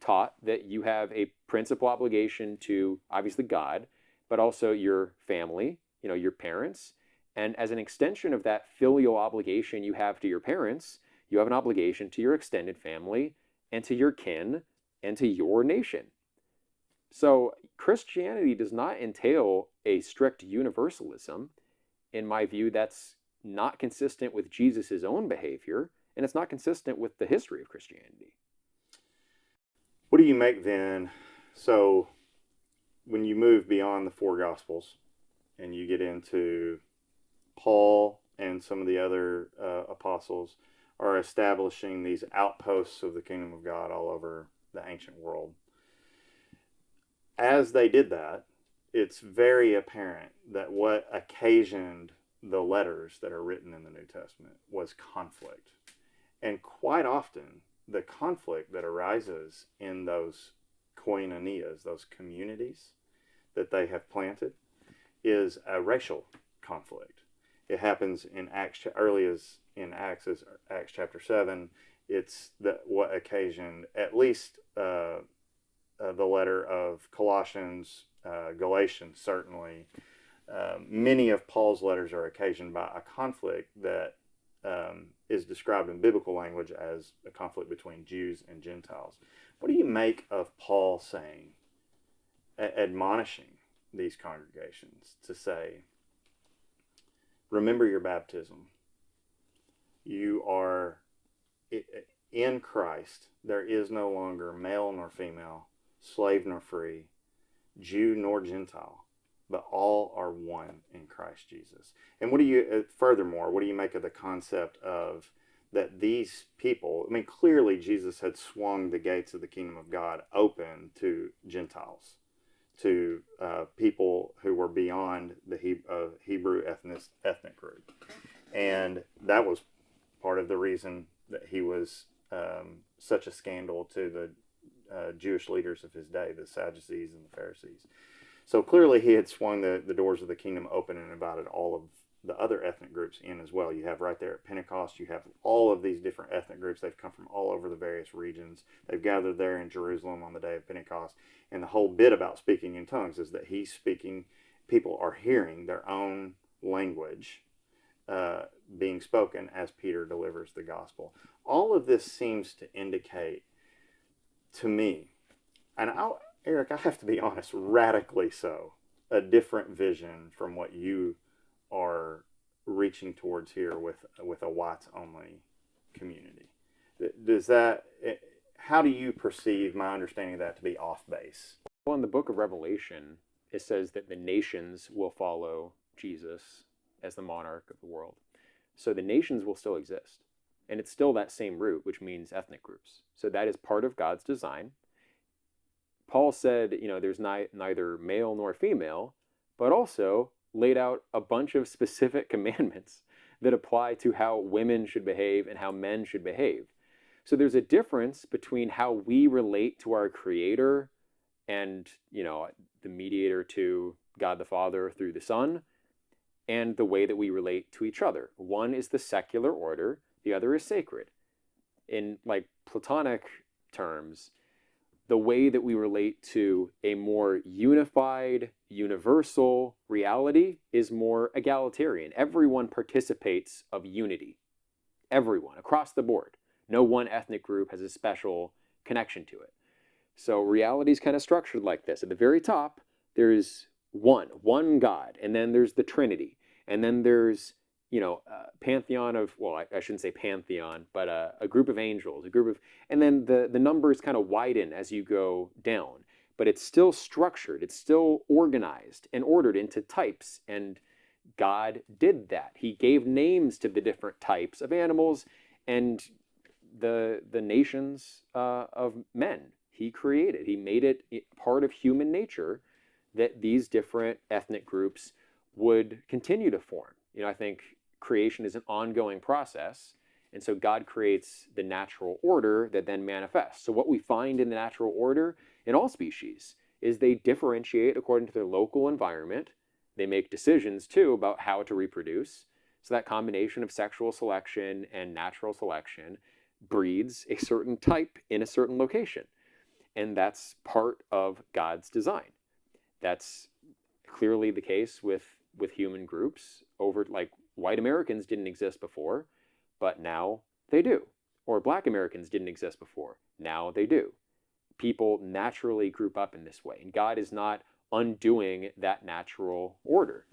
taught that you have a principal obligation to, obviously, God, but also your family, you know, your parents. And as an extension of that filial obligation you have to your parents, you have an obligation to your extended family and to your kin and to your nation. So Christianity does not entail a strict universalism. In my view, that's not consistent with Jesus' own behavior, and it's not consistent with the history of Christianity. What do you make then? So when you move beyond the four Gospels and you get into Paul and some of the other apostles are establishing these outposts of the kingdom of God all over the ancient world. As they did that, it's very apparent that what occasioned the letters that are written in the New Testament was conflict. And quite often, the conflict that arises in those koinonias, those communities that they have planted, is a racial conflict. It happens in Acts, early as in Acts, as Acts chapter 7. It's what occasioned at least the letter of Colossians, Galatians, certainly. Many of Paul's letters are occasioned by a conflict that is described in biblical language as a conflict between Jews and Gentiles. What do you make of Paul saying, admonishing these congregations to say, remember your baptism. You are in Christ. There is no longer male nor female, slave nor free, Jew nor Gentile, but all are one in Christ Jesus. And what do you, furthermore, what do you make of the concept of that these people, I mean, clearly Jesus had swung the gates of the kingdom of God open to Gentiles, to people who were beyond the Hebrew ethnic group. And that was part of the reason that he was such a scandal to the Jewish leaders of his day, the Sadducees and the Pharisees. So clearly he had swung the doors of the kingdom open and invited all of the other ethnic groups in as well. You have right there at Pentecost, you have all of these different ethnic groups. They've come from all over the various regions. They've gathered there in Jerusalem on the day of Pentecost. And the whole bit about speaking in tongues is that he's speaking, people are hearing their own language being spoken as Peter delivers the gospel. All of this seems to indicate to me, and Eric, I have to be honest, radically so, a different vision from what you are reaching towards here with a whites only community. Does that, how do you perceive my understanding of that to be off base? Well, in the book of Revelation, it says that the nations will follow Jesus as the monarch of the world. So the nations will still exist. And it's still that same root, which means ethnic groups. So that is part of God's design. Paul said, you know, there's neither male nor female, but also laid out a bunch of specific commandments that apply to how women should behave and how men should behave. So there's a difference between how we relate to our Creator and, you know, the mediator to God the Father through the Son, and the way that we relate to each other. One is the secular order, the other is sacred. In like Platonic terms, the way that we relate to a more unified, universal reality is more egalitarian. Everyone participates of unity. Everyone, across the board. No one ethnic group has a special connection to it. So reality is kind of structured like this. At the very top, there's one God, and then there's the Trinity, and then there's pantheon of, well, I shouldn't say pantheon, but a group of angels, and then the numbers kind of widen as you go down, but it's still structured, it's still organized and ordered into types, and God did that. He gave names to the different types of animals and the nations of men. He created. He made it part of human nature that these different ethnic groups would continue to form. I think creation is an ongoing process, and so God creates the natural order that then manifests. So what we find in the natural order in all species is they differentiate according to their local environment. They make decisions too about how to reproduce. So that combination of sexual selection and natural selection breeds a certain type in a certain location. And that's part of God's design. That's clearly the case with human groups. Like white Americans didn't exist before, but now they do. Or black Americans didn't exist before, now they do. People naturally group up in this way, and God is not undoing that natural order.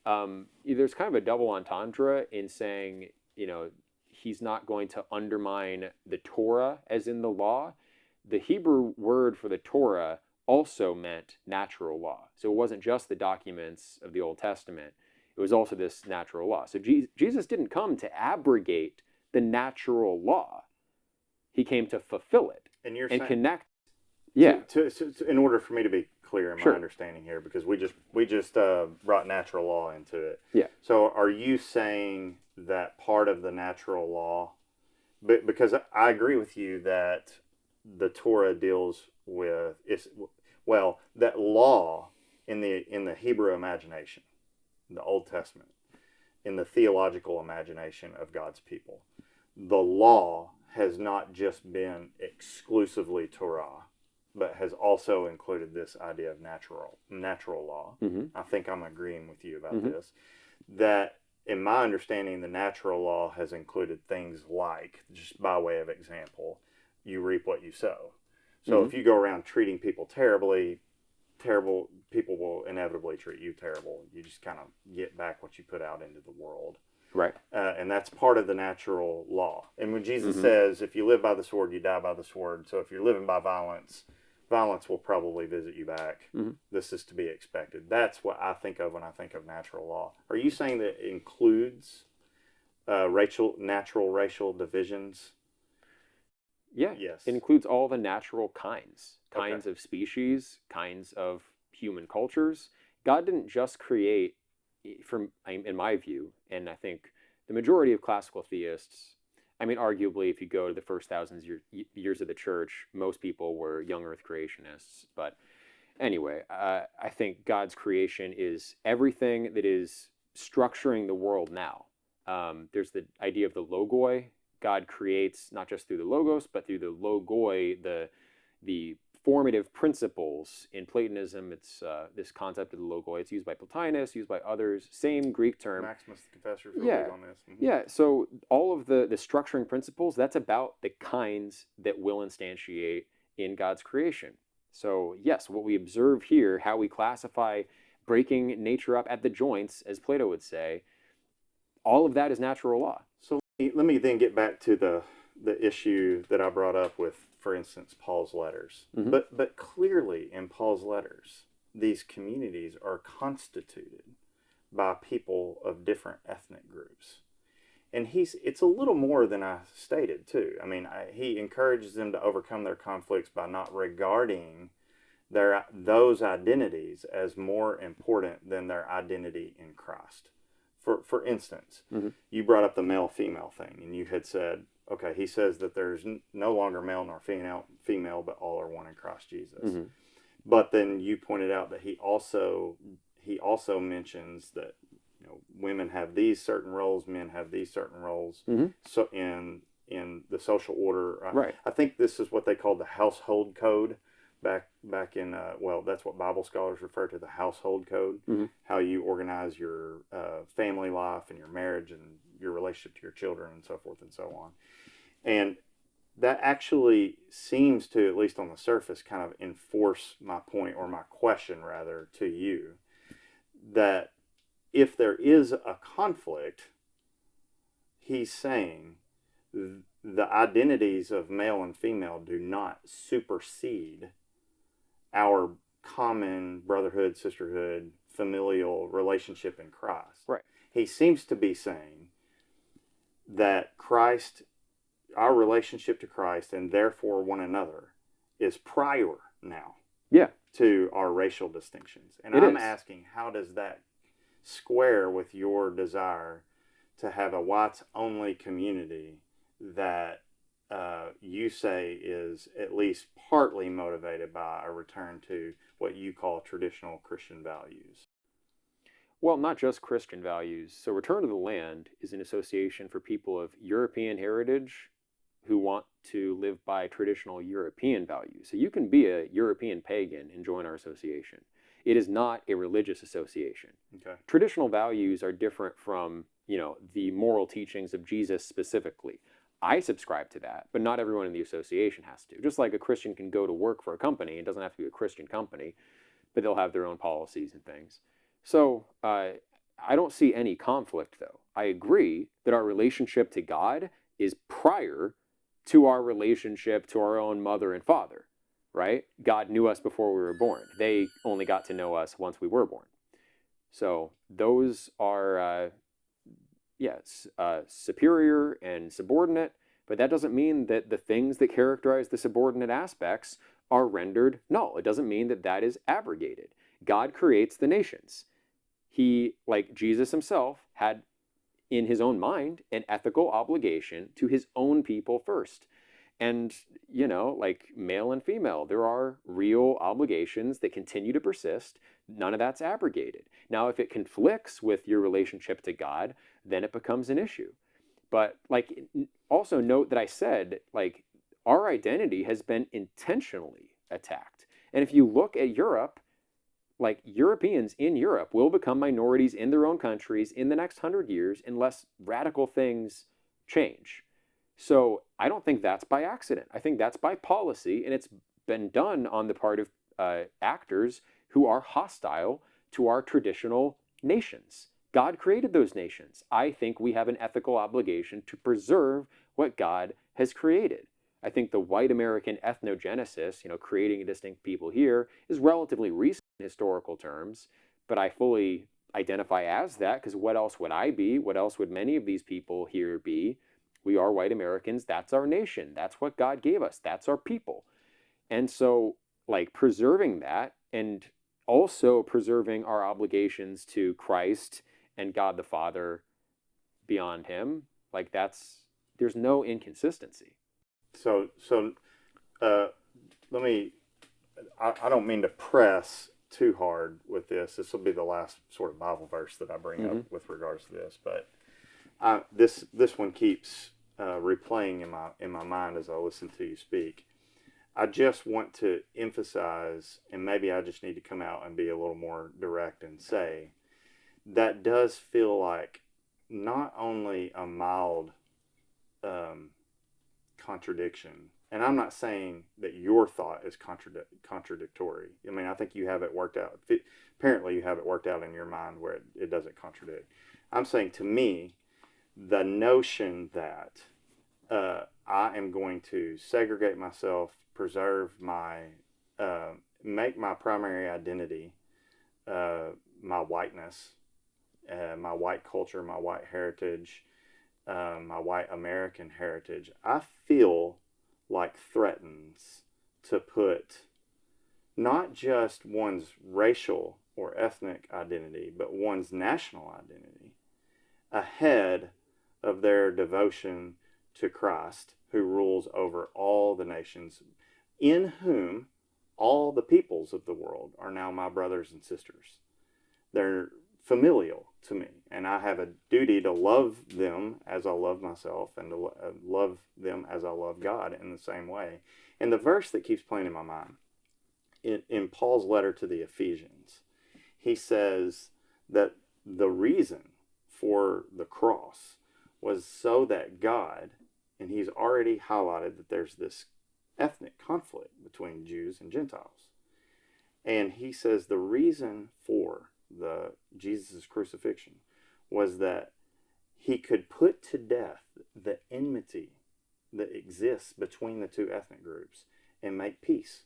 There's kind of a double entendre in saying, he's not going to undermine the Torah as in the law. The Hebrew word for the Torah also meant natural law. So it wasn't just the documents of the Old Testament. It was also this natural law. So Jesus didn't come to abrogate the natural law. He came to fulfill it and connect. Yeah. In order for me to be clear in my Sure. understanding here, because we just brought natural law into it. Yeah. So are you saying that part of the natural law, because I agree with you that the Torah deals with that law in the Hebrew imagination, the Old Testament, in the theological imagination of God's people, the law has not just been exclusively Torah, but has also included this idea of natural law. Mm-hmm. I think I'm agreeing with you about Mm-hmm. this. That, in my understanding, the natural law has included things like, just by way of example, you reap what you sow. So Mm-hmm. if you go around treating people terrible people will inevitably treat you terrible. You just kind of get back what you put out into the world. Right. And that's part of the natural law. And when Jesus Mm-hmm. says, if you live by the sword, you die by the sword. So if you're living by violence will probably visit you back. Mm-hmm. This is to be expected. That's what I think of when I think of natural law. Are you saying that it includes natural racial divisions? Yeah. Yes. It includes all the natural kinds Okay. of species, kinds of human cultures. God didn't just create, in my view, and I think the majority of classical theists, arguably, if you go to the first years of the church, most people were young earth creationists. But anyway, I think God's creation is everything that is structuring the world now. There's the idea of the logoi. God creates not just through the logos, but through the logoi, the formative principles. In Platonism, it's this concept of the logoi. It's used by Plotinus, used by others. Same Greek term. Maximus the Confessor is Yeah. big on this. Mhm. Yeah, so all of the structuring principles, that's about the kinds that will instantiate in God's creation. So yes, what we observe here, how we classify breaking nature up at the joints, as Plato would say, all of that is natural law. So let me then get back to the issue that I brought up with, for instance, Paul's letters. Mm-hmm. But clearly in Paul's letters, these communities are constituted by people of different ethnic groups. And it's a little more than I stated too. He encourages them to overcome their conflicts by not regarding those identities as more important than their identity in Christ. For instance, Mm-hmm. you brought up the male-female thing, and you had said, okay, he says that there's no longer male nor female, but all are one in Christ Jesus. Mm-hmm. But then you pointed out that he also mentions that women have these certain roles, men have these certain roles. Mm-hmm. So in the social order, Right. I think this is what they call the household code. Back in that's what Bible scholars refer to, the household code. Mm-hmm. How you organize your family life and your marriage and your relationship to your children and so forth and so on. And that actually seems to, at least on the surface, kind of enforce my point, or my question rather, to you, that if there is a conflict, he's saying the identities of male and female do not supersede our common brotherhood, sisterhood, familial relationship in Christ. Right. He seems to be saying that Christ, our relationship to Christ, and therefore one another, is prior now Yeah. to our racial distinctions. And It I'm is. asking, how does that square with your desire to have a whites-only community that you say is at least partly motivated by a return to what you call traditional Christian values? Well, not just Christian values. So Return to the Land is an association for people of European heritage who want to live by traditional European values. So you can be a European pagan and join our association. It is not a religious association. Okay. Traditional values are different from, the moral teachings of Jesus specifically. I subscribe to that, but not everyone in the association has to. Just like a Christian can go to work for a company, it doesn't have to be a Christian company, but they'll have their own policies and things. So I don't see any conflict, though. I agree that our relationship to God is prior to our relationship to our own mother and father, right? God knew us before we were born. They only got to know us once we were born. So those are, superior and subordinate, but that doesn't mean that the things that characterize the subordinate aspects are rendered null. It doesn't mean that that is abrogated. God creates the nations. He, like Jesus himself, had in his own mind an ethical obligation to his own people first. And, like male and female, there are real obligations that continue to persist. None of that's abrogated. Now, if it conflicts with your relationship to God, then it becomes an issue. But also note that I said, our identity has been intentionally attacked. And if you look at Europe, Europeans in Europe will become minorities in their own countries in the next 100 years unless radical things change. So I don't think that's by accident. I think that's by policy, and it's been done on the part of actors who are hostile to our traditional nations. God created those nations. I think we have an ethical obligation to preserve what God has created. I think the white American ethnogenesis, creating a distinct people here, is relatively recent in historical terms, but I fully identify as that because what else would I be? What else would many of these people here be? We are white Americans. That's our nation. That's what God gave us. That's our people. And so, preserving that and also preserving our obligations to Christ and God the Father beyond him, there's no inconsistency. So let me, I don't mean to press too hard with this. This will be the last sort of Bible verse that I bring up with regards to this, but this one keeps replaying in my mind as I listen to you speak. I just want to emphasize, and maybe I just need to come out and be a little more direct and say, that does feel like not only a mild contradiction, and I'm not saying that your thought is contradictory. I mean, I think you have it worked out. Apparently, you have it worked out in your mind where it doesn't contradict. I'm saying, to me, the notion that I am going to segregate myself, preserve make my primary identity my whiteness, my white culture, my white heritage, my white American heritage, I feel threatens to put not just one's racial or ethnic identity, but one's national identity ahead of their devotion to Christ, who rules over all the nations, in whom all the peoples of the world are now my brothers and sisters. They're familial to me, and I have a duty to love them as I love myself, and to love them as I love God in the same way. And the verse that keeps playing in my mind, in Paul's letter to the Ephesians, he says that the reason for the cross was so that God, and he's already highlighted that there's this ethnic conflict between Jews and Gentiles. And he says the reason for Jesus' crucifixion was that he could put to death the enmity that exists between the two ethnic groups and make peace,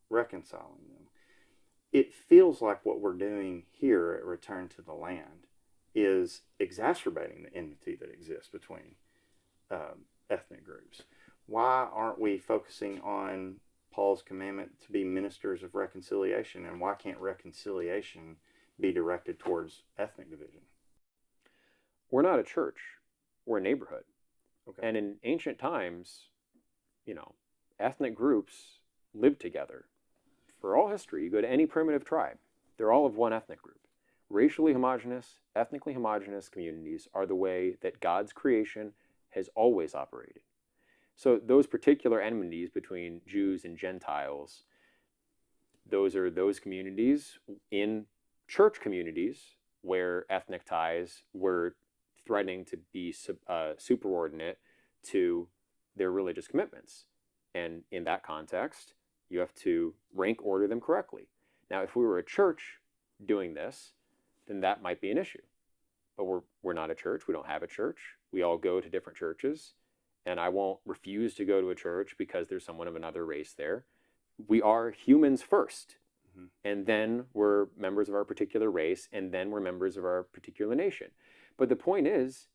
reconciling them. It feels like what we're doing here at Return to the Land is exacerbating the enmity that exists between ethnic groups. Why aren't we focusing on Paul's commandment to be ministers of reconciliation, and why can't reconciliation be directed towards ethnic division? We're not a church, we're a neighborhood. Okay. And in ancient times, ethnic groups lived together. For all history, you go to any primitive tribe, they're all of one ethnic group. Racially homogenous, ethnically homogenous communities are the way that God's creation has always operated. So those particular enmities between Jews and Gentiles, those are those communities in church communities where ethnic ties were threatening to be superordinate to their religious commitments. And in that context, you have to rank order them correctly. Now, if we were a church doing this, then that might be an issue. But we're not a church. We don't have a church. We all go to different churches. And I won't refuse to go to a church because there's someone of another race there. We are humans first. Mm-hmm. And then we're members of our particular race. And then we're members of our particular nation. But the point is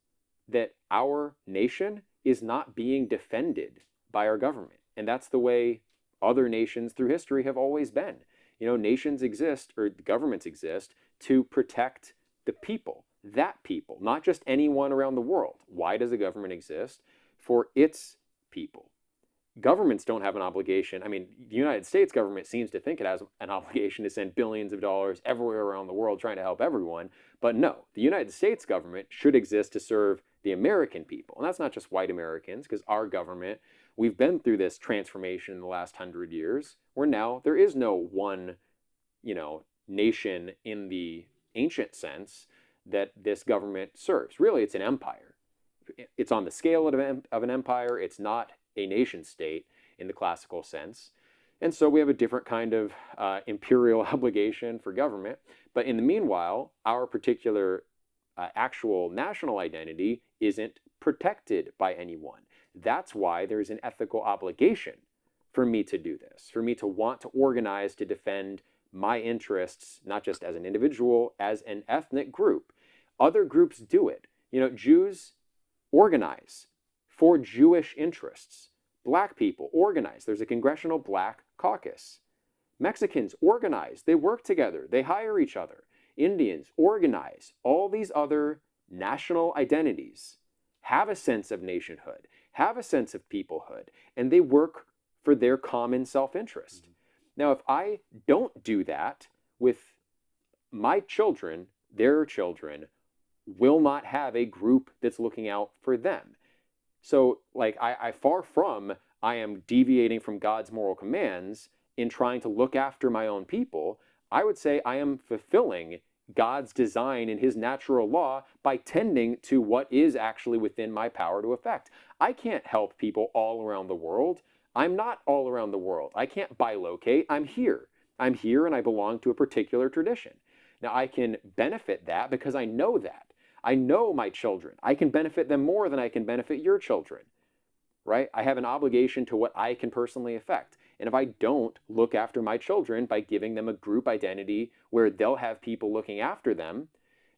that our nation is not being defended by our government. And that's the way other nations through history have always been. Nations exist, or governments exist, to protect the people, that people, not just anyone around the world. Why does a government exist? For its people. Governments don't have an obligation. I mean, the United States government seems to think it has an obligation to send billions of dollars everywhere around the world trying to help everyone. But no, the United States government should exist to serve the American people. And that's not just white Americans, because our government, we've been through this transformation in the last 100 years, where now there is no one, nation in the ancient sense that this government serves. Really, it's an empire. It's on the scale of an empire. It's not a nation state in the classical sense. And so we have a different kind of imperial obligation for government. But in the meanwhile, our particular actual national identity isn't protected by anyone. That's why there's an ethical obligation for me to do this, for me to want to organize to defend my interests, not just as an individual, as an ethnic group. Other groups do it. Jews organize for Jewish interests. Black people organize. There's a Congressional Black Caucus. Mexicans organize. They work together. They hire each other. Indians organize. All these other national identities have a sense of nationhood, have a sense of peoplehood, and they work for their common self-interest. Mm-hmm. Now, if I don't do that with my children, their children will not have a group that's looking out for them. So, I far from, I am deviating from God's moral commands in trying to look after my own people. I would say I am fulfilling God's design and his natural law by tending to what is actually within my power to affect. I can't help people all around the world. I'm not all around the world. I can't bilocate. I'm here. I'm here and I belong to a particular tradition. Now, I can benefit that because I know that. I know my children. I can benefit them more than I can benefit your children, right? I have an obligation to what I can personally affect. And if I don't look after my children by giving them a group identity where they'll have people looking after them,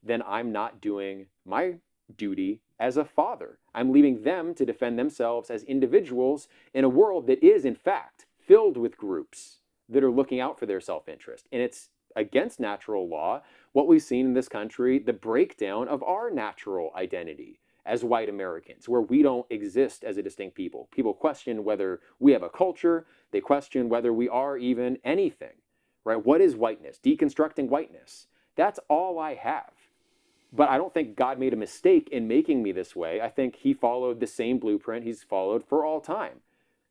then I'm not doing my duty as a father. I'm leaving them to defend themselves as individuals in a world that is, in fact, filled with groups that are looking out for their self-interest. And it's against natural law, what we've seen in this country, the breakdown of our natural identity as white Americans, where we don't exist as a distinct people. People question whether we have a culture. They question whether we are even anything, right? What is whiteness? Deconstructing whiteness. That's all I have. But I don't think God made a mistake in making me this way. I think he followed the same blueprint he's followed for all time.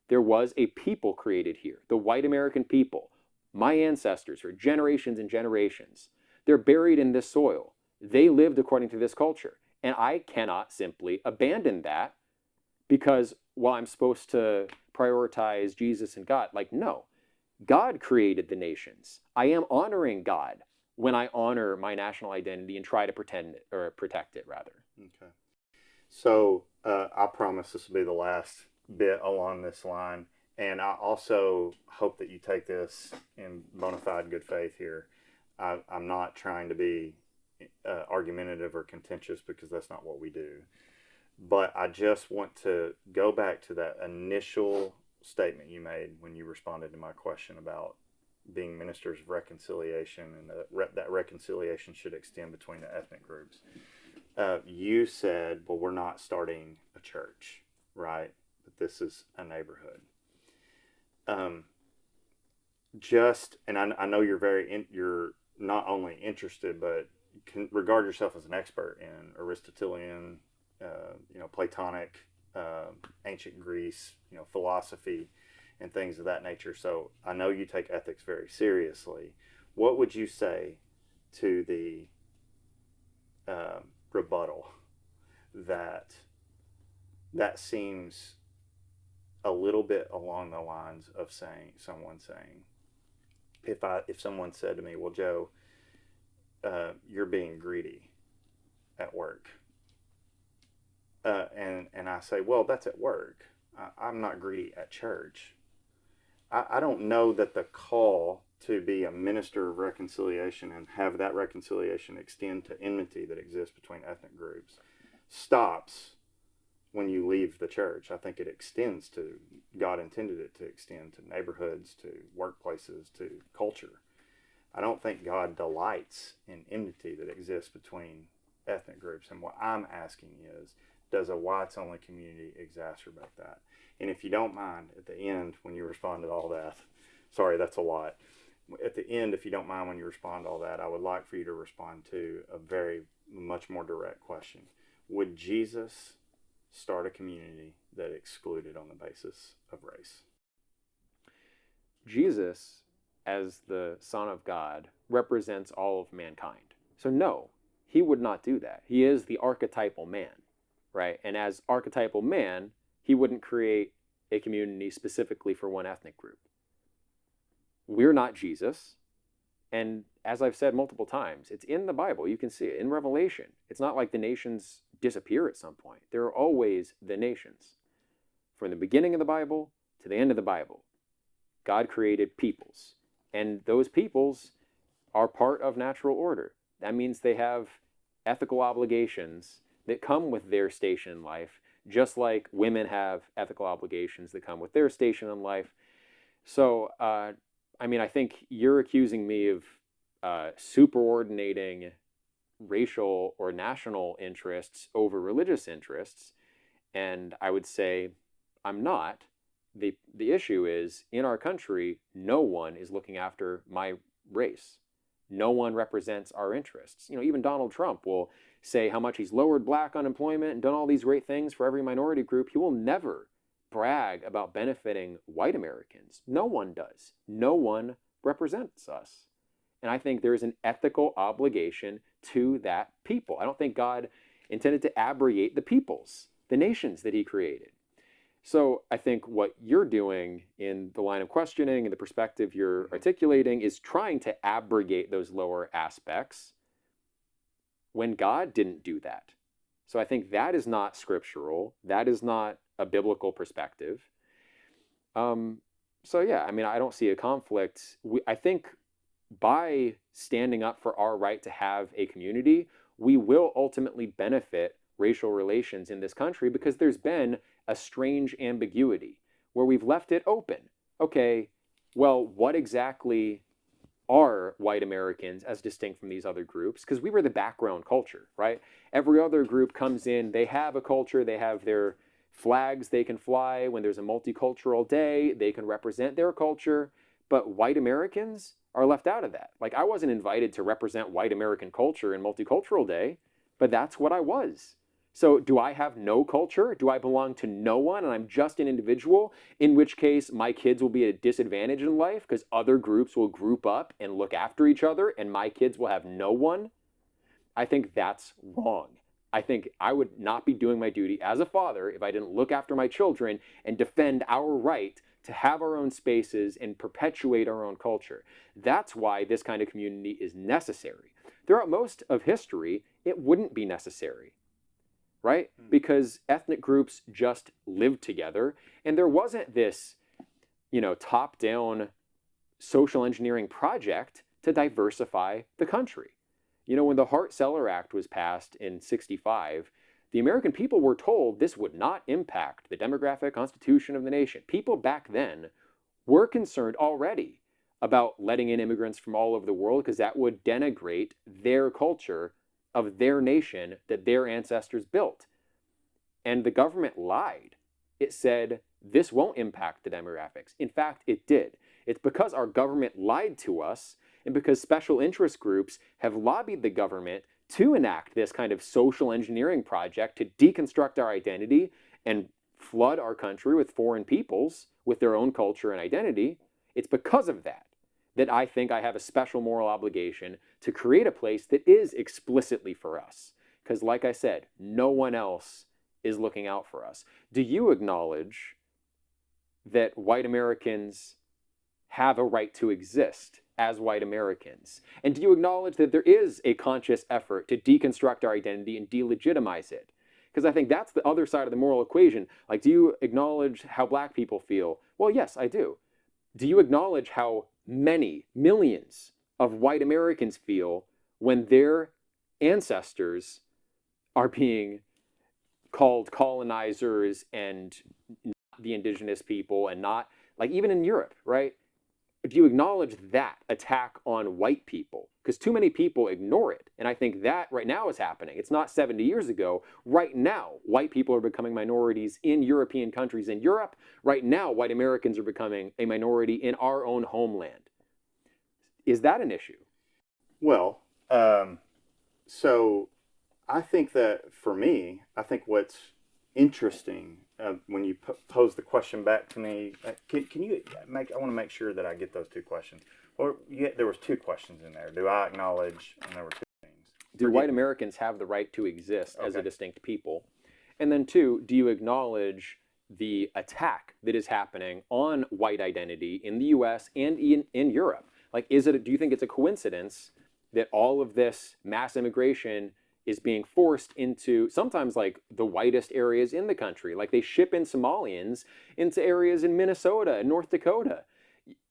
There was a people created here, the white American people, my ancestors for generations and generations. They're buried in this soil. They lived according to this culture. And I cannot simply abandon that because, well, I'm supposed to prioritize Jesus and God. No, God created the nations. I am honoring God when I honor my national identity and try to protect it rather. Okay. So I promise this will be the last bit along this line. And I also hope that you take this in bona fide good faith here. I'm not trying to be argumentative or contentious, because that's not what we do. But I just want to go back to that initial statement you made when you responded to my question about being ministers of reconciliation, and that reconciliation should extend between the ethnic groups. You said, well, we're not starting a church, right? But this is a neighborhood. And I know you're not only interested, but can regard yourself as an expert in Aristotelian, Platonic, ancient Greece, philosophy and things of that nature. So I know you take ethics very seriously. What would you say to the rebuttal that seems a little bit along the lines of someone saying, if someone said to me, well, Joe, you're being greedy at work. And I say, well, that's at work. I'm not greedy at church. I don't know that the call to be a minister of reconciliation and have that reconciliation extend to enmity that exists between ethnic groups stops when you leave the church. I think it extends to, God intended it to extend to neighborhoods, to workplaces, to culture. I don't think God delights in enmity that exists between ethnic groups. And what I'm asking is, does a whites only community exacerbate that? And if you don't mind, at the end, when you respond to all that, sorry, that's a lot. At the end, if you don't mind, when you respond to all that, I would like for you to respond to a very much more direct question. Would Jesus start a community that excluded on the basis of race? Jesus, as the Son of God, represents all of mankind. So no, he would not do that. He is the archetypal man, right? And as archetypal man, he wouldn't create a community specifically for one ethnic group. We're not Jesus. And as I've said multiple times, it's in the Bible. You can see it in Revelation. It's not like the nations disappear at some point. There are always the nations. From the beginning of the Bible to the end of the Bible, God created peoples. And those peoples are part of natural order. That means they have ethical obligations that come with their station in life, just like women have ethical obligations that come with their station in life. So, I think you're accusing me of superordinating racial or national interests over religious interests, and I would say I'm not. The issue is, in our country, no one is looking after my race. No one represents our interests. Even Donald Trump will say how much he's lowered black unemployment and done all these great things for every minority group. He will never brag about benefiting white Americans. No one does. No one represents us. And I think there is an ethical obligation to that people. I don't think God intended to abrogate the peoples, the nations that he created. So I think what you're doing in the line of questioning and the perspective you're articulating is trying to abrogate those lower aspects when God didn't do that. So I think that is not scriptural. That is not a biblical perspective. I don't see a conflict. I think by standing up for our right to have a community, we will ultimately benefit racial relations in this country, because there's been a strange ambiguity where we've left it open. Okay, well, what exactly are white Americans as distinct from these other groups? Because we were the background culture, right? Every other group comes in, they have a culture, they have their flags they can fly. When there's a multicultural day, they can represent their culture. But white Americans are left out of that. Like, I wasn't invited to represent white American culture in Multicultural Day, but that's what I was. So do I have no culture? Do I belong to no one and I'm just an individual? In which case my kids will be at a disadvantage in life because other groups will group up and look after each other and my kids will have no one? I think that's wrong. I think I would not be doing my duty as a father if I didn't look after my children and defend our right to have our own spaces and perpetuate our own culture. That's why this kind of community is necessary. Throughout most of history, it wouldn't be necessary. right? Because ethnic groups just lived together, and there wasn't this, top-down social engineering project to diversify the country. When the Hart-Celler Act was passed in '65, the American people were told this would not impact the demographic constitution of the nation. People back then were concerned already about letting in immigrants from all over the world because that would denigrate their culture of their nation that their ancestors built. And the government lied. It said, this won't impact the demographics. In fact, it did. It's because our government lied to us and because special interest groups have lobbied the government to enact this kind of social engineering project to deconstruct our identity and flood our country with foreign peoples with their own culture and identity. It's because of that I think I have a special moral obligation to create a place that is explicitly for us. Because like I said, no one else is looking out for us. Do you acknowledge that white Americans have a right to exist as white Americans? And do you acknowledge that there is a conscious effort to deconstruct our identity and delegitimize it? Because I think that's the other side of the moral equation. Like, do you acknowledge how black people feel? Well, yes, I do. Do you acknowledge how many millions of white Americans feel when their ancestors are being called colonizers and not the indigenous people and not, like even in Europe, right? Do you acknowledge that attack on white people? Because too many people ignore it. And I think that right now is happening. It's not 70 years ago. Right now, white people are becoming minorities in European countries. In Europe, right now, white Americans are becoming a minority in our own homeland. Is that an issue? Well, so I think that for me, I think what's interesting when you pose the question back to me, can you make? I want to make sure that I get those two questions. Or there was two questions in there. Do I acknowledge? And there were two things. Do white Americans have the right to exist as a distinct people? And then two, do you acknowledge the attack that is happening on white identity in the U.S. and in Europe? Like, do you think it's a coincidence that all of this mass immigration is being forced into sometimes like the whitest areas in the country? Like, they ship in Somalians into areas in Minnesota and North Dakota.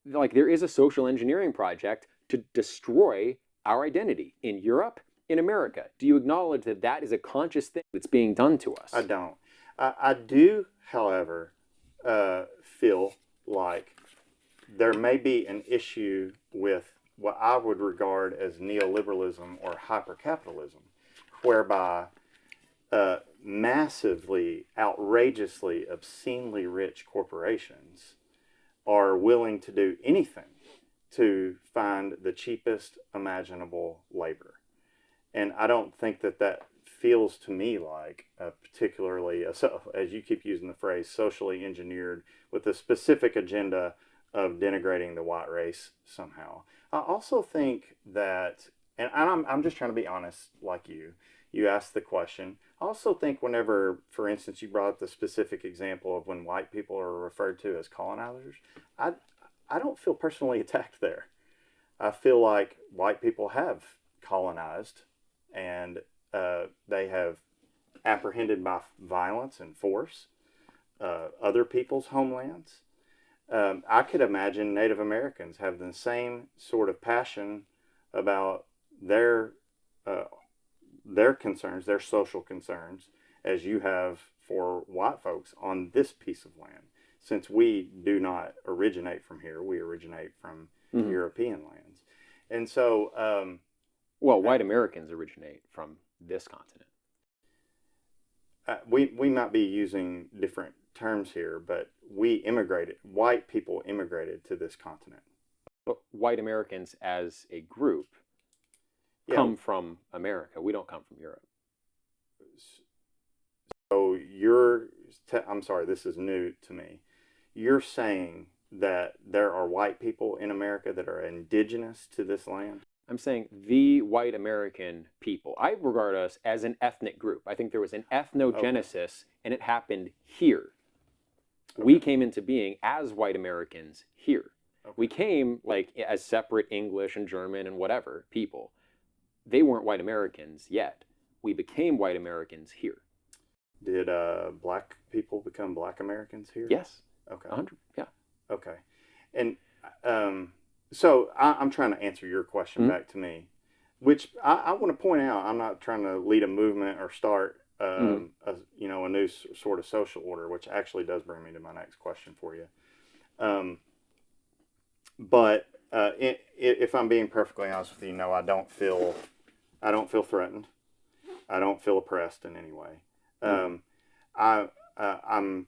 Like, there is a social engineering project to destroy our identity in Europe, in America. Do you acknowledge that that is a conscious thing that's being done to us? I don't. I do, however, feel like there may be an issue with what I would regard as neoliberalism or hypercapitalism, whereby massively, outrageously, obscenely rich corporations are willing to do anything to find the cheapest imaginable labor. And I don't think that feels to me like a particularly, as you keep using the phrase, socially engineered with a specific agenda of denigrating the white race somehow. I also think that, and I'm just trying to be honest like you asked the question. I also think whenever, for instance, you brought up the specific example of when white people are referred to as colonizers, I don't feel personally attacked there. I feel like white people have colonized and they have apprehended by violence and force other people's homelands. I could imagine Native Americans have the same sort of passion about their concerns, their social concerns, as you have for white folks on this piece of land. Since we do not originate from here, we originate from European lands. And so... white Americans originate from this continent. We might be using different terms here, but white people immigrated to this continent. But white Americans as a group come from America. We don't come from Europe. So I'm sorry, this is new to me. You're saying that there are white people in America that are indigenous to this land? I'm saying the white American people. I regard us as an ethnic group. I think there was an ethnogenesis, and it happened here. Okay. We came into being as white Americans here. Okay. We came like as separate English and German and whatever people. They weren't white Americans yet. We became white Americans here. Did black people become black Americans here? Yes. Okay. 100. Yeah. Okay. And so I'm trying to answer your question back to me, which I want to point out. I'm not trying to lead a movement or start a new sort of social order, which actually does bring me to my next question for you. But if I'm being perfectly honest with you, no, I don't feel threatened. I don't feel oppressed in any way. I'm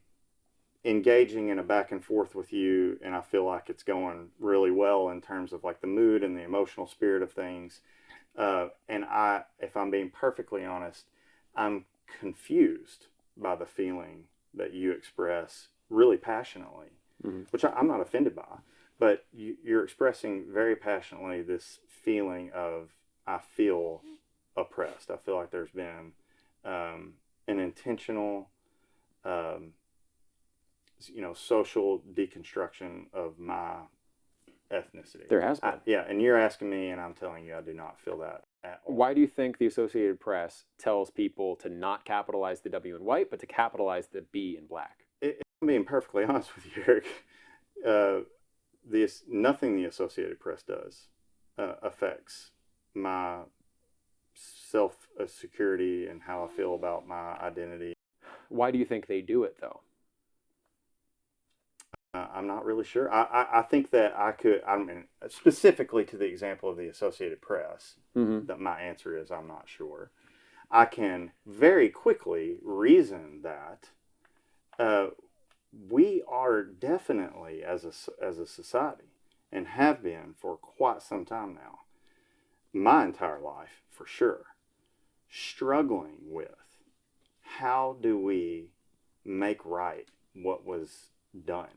engaging in a back and forth with you, and I feel like it's going really well in terms of like the mood and the emotional spirit of things. And if I'm being perfectly honest, I'm confused by the feeling that you express really passionately, which I'm not offended by, but you're expressing very passionately this feeling of, I feel oppressed. I feel like there's been an intentional, social deconstruction of my ethnicity. There has been. Yeah, and you're asking me, and I'm telling you, I do not feel that at all. Why do you think the Associated Press tells people to not capitalize the W in white, but to capitalize the B in black? If I'm being perfectly honest with you, Eric, nothing the Associated Press does affects my self-security and how I feel about my identity. Why do you think they do it, though? I'm not really sure. I think that specifically to the example of the Associated Press, that my answer is I'm not sure. I can very quickly reason that we are definitely, as a society, and have been for quite some time now, my entire life for sure, struggling with how do we make right what was done.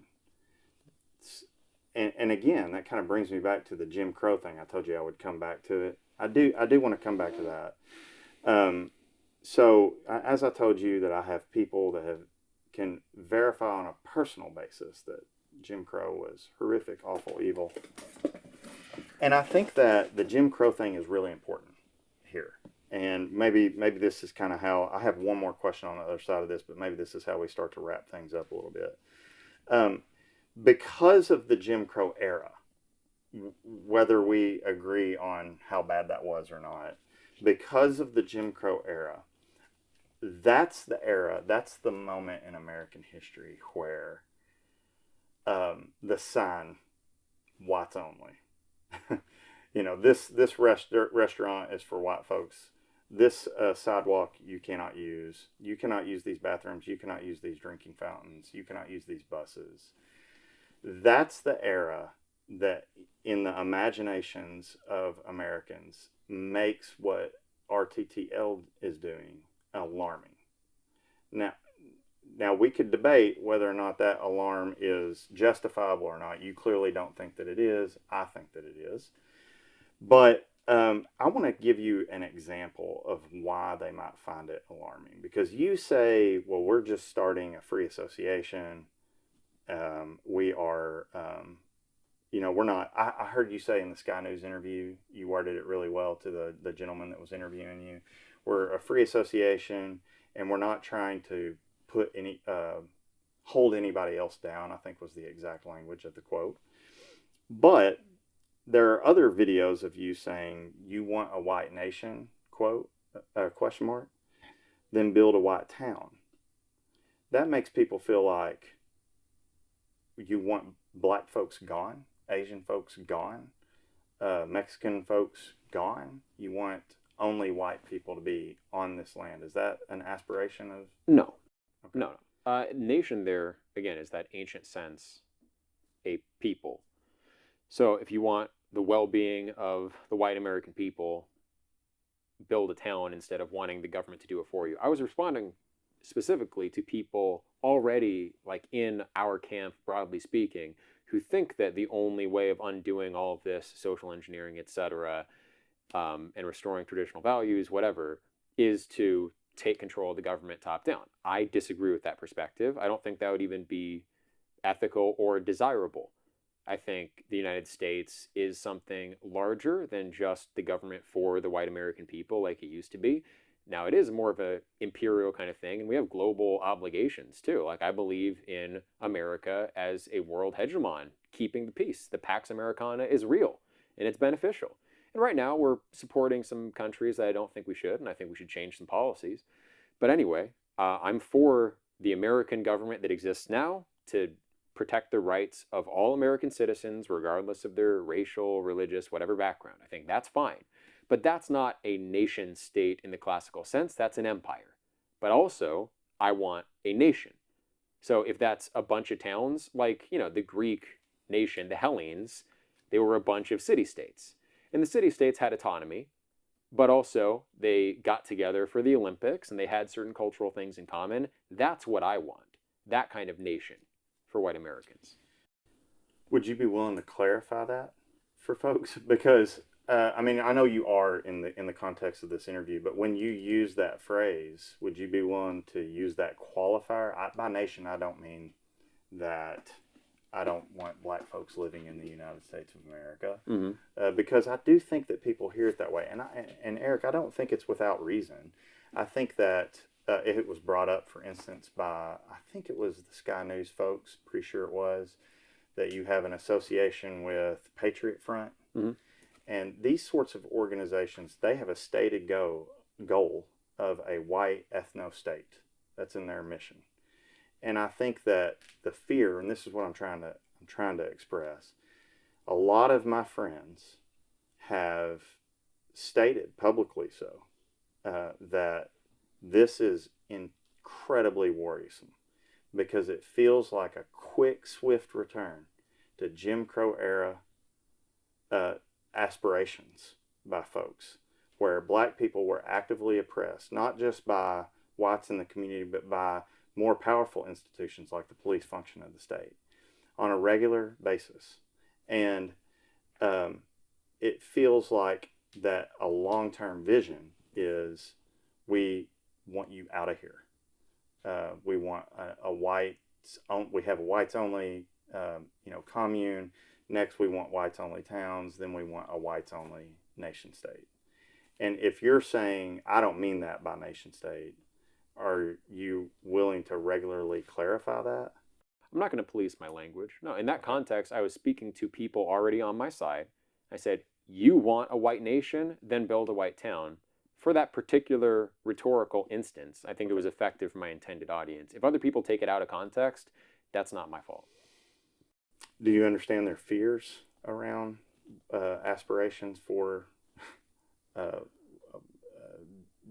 And again, that kind of brings me back to the Jim Crow thing. I told you I would come back to it. I do want to come back to that. So as I told you, that I have people that can verify on a personal basis that Jim Crow was horrific, awful, evil. And I think that the Jim Crow thing is really important here. And maybe this is kind of how, I have one more question on the other side of this, but maybe this is how we start to wrap things up a little bit. Because of the Jim Crow era, whether we agree on how bad that was or not, because of the Jim Crow era, that's the moment in American history where the sign, whites only. This restaurant is for white folks. This sidewalk you cannot use. You cannot use these bathrooms. You cannot use these drinking fountains. You cannot use these buses. That's the era that, in the imaginations of Americans, makes what RTTL is doing alarming. Now we could debate whether or not that alarm is justifiable or not. You clearly don't think that it is. I think that it is. But I want to give you an example of why they might find it alarming. Because you say, well, we're just starting a free association. We are, we're not. I heard you say in the Sky News interview, you worded it really well to the gentleman that was interviewing you. We're a free association, and we're not trying to put hold anybody else down, I think was the exact language of the quote. But there are other videos of you saying you want a white nation, quote, question mark, then build a white town. That makes people feel like you want black folks gone, Asian folks gone, Mexican folks gone. You want only white people to be on this land. Is that an aspiration of? No. Okay. No. Nation there, again, is that ancient sense, a people. So if you want the well-being of the white American people, build a town instead of wanting the government to do it for you. I was responding specifically to people already, like in our camp, broadly speaking, who think that the only way of undoing all of this social engineering, etc., and restoring traditional values, whatever, is to take control of the government top down. I disagree with that perspective. I don't think that would even be ethical or desirable. I think the United States is something larger than just the government for the white American people like it used to be. Now, it is more of a imperial kind of thing, and we have global obligations too. Like, I believe in America as a world hegemon, keeping the peace. The Pax Americana is real, and it's beneficial. And right now, we're supporting some countries that I don't think we should, and I think we should change some policies. But anyway, I'm for the American government that exists now to protect the rights of all American citizens, regardless of their racial, religious, whatever background. I think that's fine. But that's not a nation state in the classical sense. That's an empire. But also, I want a nation. So if that's a bunch of towns, like, the Greek nation, the Hellenes, they were a bunch of city-states. And the city-states had autonomy, but also they got together for the Olympics and they had certain cultural things in common. That's what I want, that kind of nation for white Americans. Would you be willing to clarify that for folks? Because I know you are in the context of this interview, but when you use that phrase, would you be willing to use that qualifier? By nation, I don't mean that I don't want black folks living in the United States of America, because I do think that people hear it that way. And Eric, I don't think it's without reason. I think that it was brought up, for instance, by, I think it was the Sky News folks, pretty sure it was, that you have an association with Patriot Front. Mm-hmm. And these sorts of organizations, they have a stated goal of a white ethno-state. That's in their mission. And I think that the fear, and this is what I'm trying to express, a lot of my friends have stated publicly so that this is incredibly worrisome because it feels like a quick, swift return to Jim Crow era aspirations by folks, where black people were actively oppressed, not just by whites in the community, but by more powerful institutions like the police function of the state on a regular basis. And it feels like that a long-term vision is we want you out of here. We want we have a whites only commune. Next, we want whites only towns. Then we want a whites only nation state. And if you're saying, I don't mean that by nation state, are you willing to regularly clarify that? I'm not going to police my language. No, in that context, I was speaking to people already on my side. I said, you want a white nation, then build a white town. For that particular rhetorical instance, I think it was effective for my intended audience. If other people take it out of context, that's not my fault. Do you understand their fears around aspirations for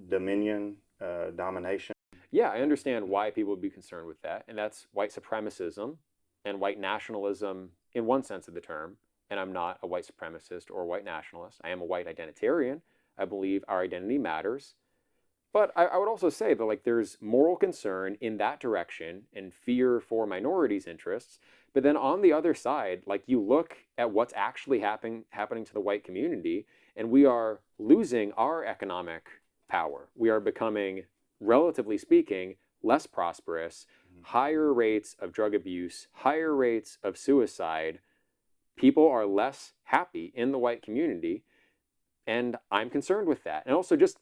dominion, domination? Yeah, I understand why people would be concerned with that, and that's white supremacism and white nationalism in one sense of the term. And I'm not a white supremacist or a white nationalist. I am a white identitarian. I believe our identity matters. But I would also say that there's moral concern in that direction and fear for minorities' interests. But then on the other side, you look at what's actually happening to the white community, and we are losing our economic power. We are becoming, relatively speaking, less prosperous, higher rates of drug abuse, higher rates of suicide. People are less happy in the white community, and I'm concerned with that. And also just,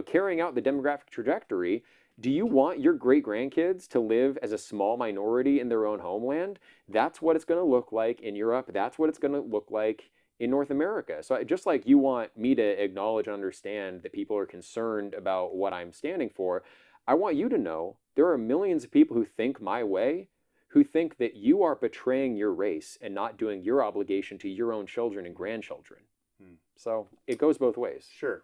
carrying out the demographic trajectory, do you want your great-grandkids to live as a small minority in their own homeland? That's what it's going to look like in Europe. That's what it's going to look like in North America. So just like you want me to acknowledge and understand that people are concerned about what I'm standing for, I want you to know there are millions of people who think my way, who think that you are betraying your race and not doing your obligation to your own children and grandchildren. So it goes both ways. Sure.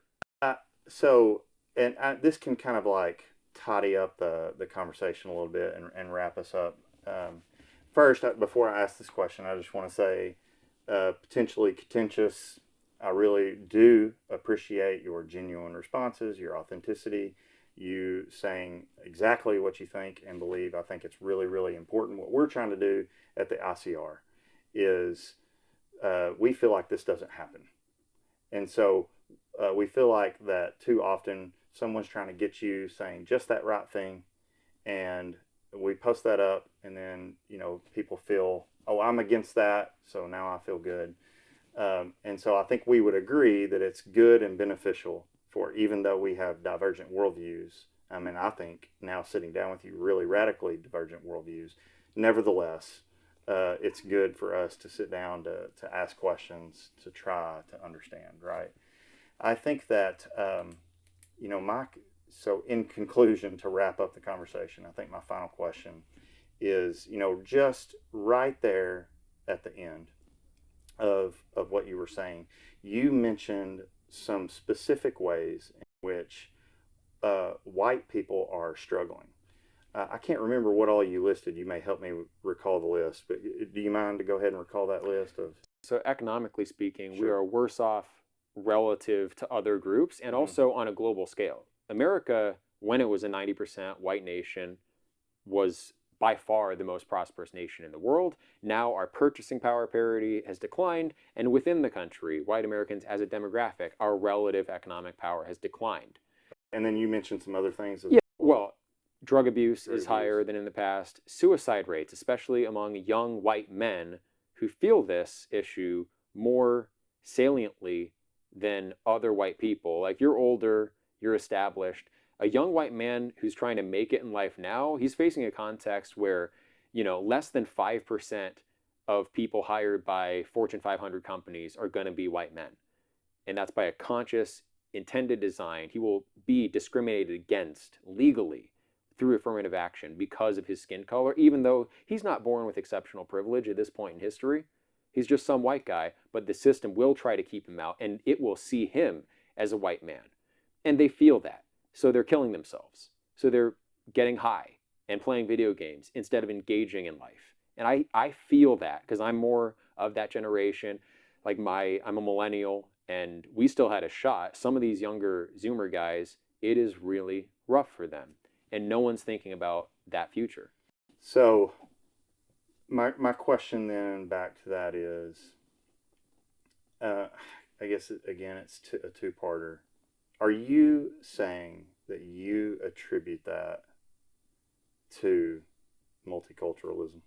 This can kind of tidy up the conversation a little bit and wrap us up. First, before I ask this question, I just want to say, potentially contentious, I really do appreciate your genuine responses, your authenticity, you saying exactly what you think and believe. I think it's really, really important. What we're trying to do at the ICR is we feel like this doesn't happen. And so we feel like that too often someone's trying to get you saying just that right thing, and we post that up, and then people feel, oh, I'm against that, so now I feel good. And so I think we would agree that it's good and beneficial for, even though we have divergent worldviews. I mean, I think now sitting down with you, really radically divergent worldviews. Nevertheless, it's good for us to sit down to ask questions, to try to understand, right? I think that, so in conclusion, to wrap up the conversation, I think my final question is, just right there at the end of what you were saying, you mentioned some specific ways in which white people are struggling. I can't remember what all you listed. You may help me recall the list, but do you mind to go ahead and recall that list of? So economically speaking, Sure. we are worse off relative to other groups and also on a global scale. America, when it was a 90% white nation, was by far the most prosperous nation in the world. Now our purchasing power parity has declined, and within the country, white Americans as a demographic, our relative economic power has declined. And then you mentioned some other things. Yeah, well, drug abuse Drug is higher than in the past. Suicide rates, especially among young white men who feel this issue more saliently than other white people. Like, you're older, you're established. A young white man who's trying to make it in life now, he's facing a context where, less than 5% of people hired by Fortune 500 companies are going to be white men. And that's by a conscious, intended design. He will be discriminated against legally through affirmative action because of his skin color, even though he's not born with exceptional privilege at this point in history. He's just some white guy, but the system will try to keep him out, and it will see him as a white man. And they feel that. So they're killing themselves. So they're getting high and playing video games instead of engaging in life. And I feel that because I'm more of that generation. Like, I'm a millennial, and we still had a shot. Some of these younger Zoomer guys, it is really rough for them. And no one's thinking about that future. So my question then back to that is, I guess, again, it's a two-parter. Are you saying that you attribute that to multiculturalism?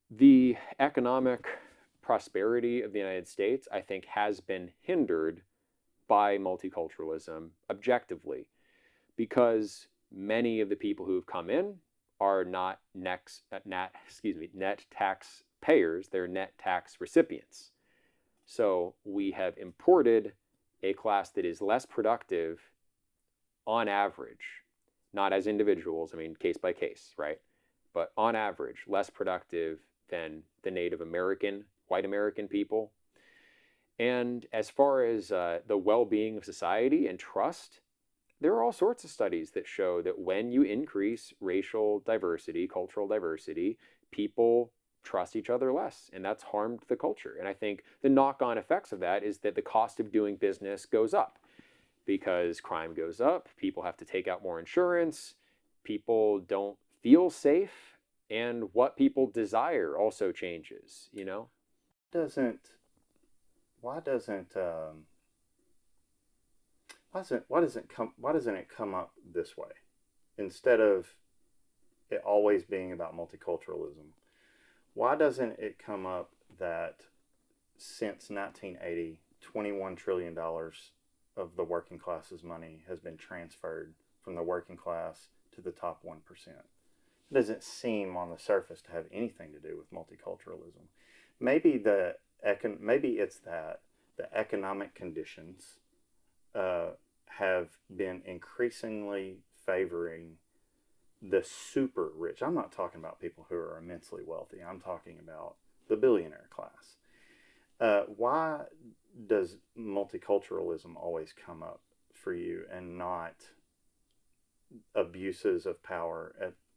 The economic prosperity of the United States, I think, has been hindered by multiculturalism objectively, because many of the people who have come in are not net tax payers, they're net tax recipients. So we have imported a class that is less productive on average, not as individuals, I mean, case by case, right? But on average, less productive than the Native American, white American people. And as far as the well-being of society and trust, there are all sorts of studies that show that when you increase racial diversity, cultural diversity, people trust each other less, and that's harmed the culture. And I think the knock-on effects of that is that the cost of doing business goes up because crime goes up, people have to take out more insurance, people don't feel safe, and what people desire also changes, Why doesn't it come up this way instead of it always being about multiculturalism? Why doesn't it come up that since 1980, $21 trillion of the working class's money has been transferred from the working class to the top 1%? It doesn't seem on the surface to have anything to do with multiculturalism. Maybe it's that the economic conditions have been increasingly favoring the super rich. I'm not talking about people who are immensely wealthy. I'm talking about the billionaire class. Why does multiculturalism always come up for you and not abuses of power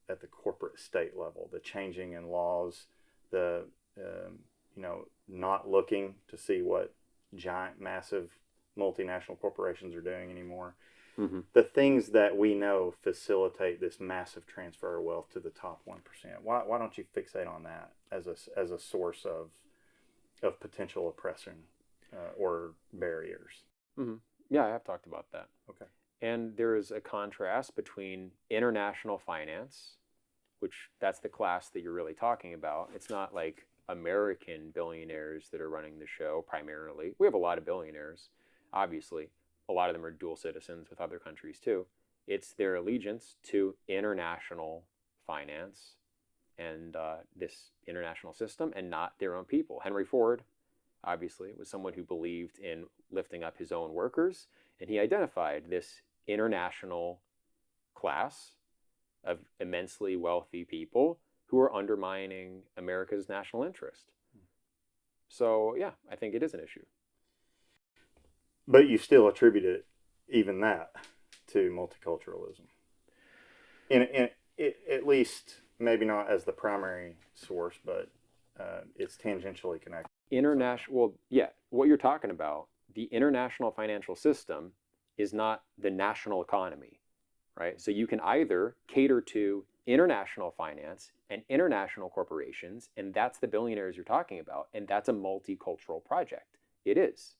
at the corporate state level, the changing in laws, the not looking to see what giant, massive multinational corporations are doing anymore? Mm-hmm. The things that we know facilitate this massive transfer of wealth to the top 1%. Why don't you fixate on that as a source of potential oppression or barriers? Mm-hmm. Yeah, I have talked about that. Okay. And there is a contrast between international finance, which that's the class that you're really talking about. It's not like American billionaires that are running the show primarily. We have a lot of billionaires, obviously, a lot of them are dual citizens with other countries too. It's their allegiance to international finance and this international system, and not their own people. Henry Ford, obviously, was someone who believed in lifting up his own workers, and he identified this international class of immensely wealthy people who are undermining America's national interest. So yeah, I think it is an issue. But you still attribute it, even that, to multiculturalism. At least, maybe not as the primary source, but it's tangentially connected. Well, yeah, what you're talking about, the international financial system is not the national economy, right? So you can either cater to international finance and international corporations, and that's the billionaires you're talking about, and that's a multicultural project. It is.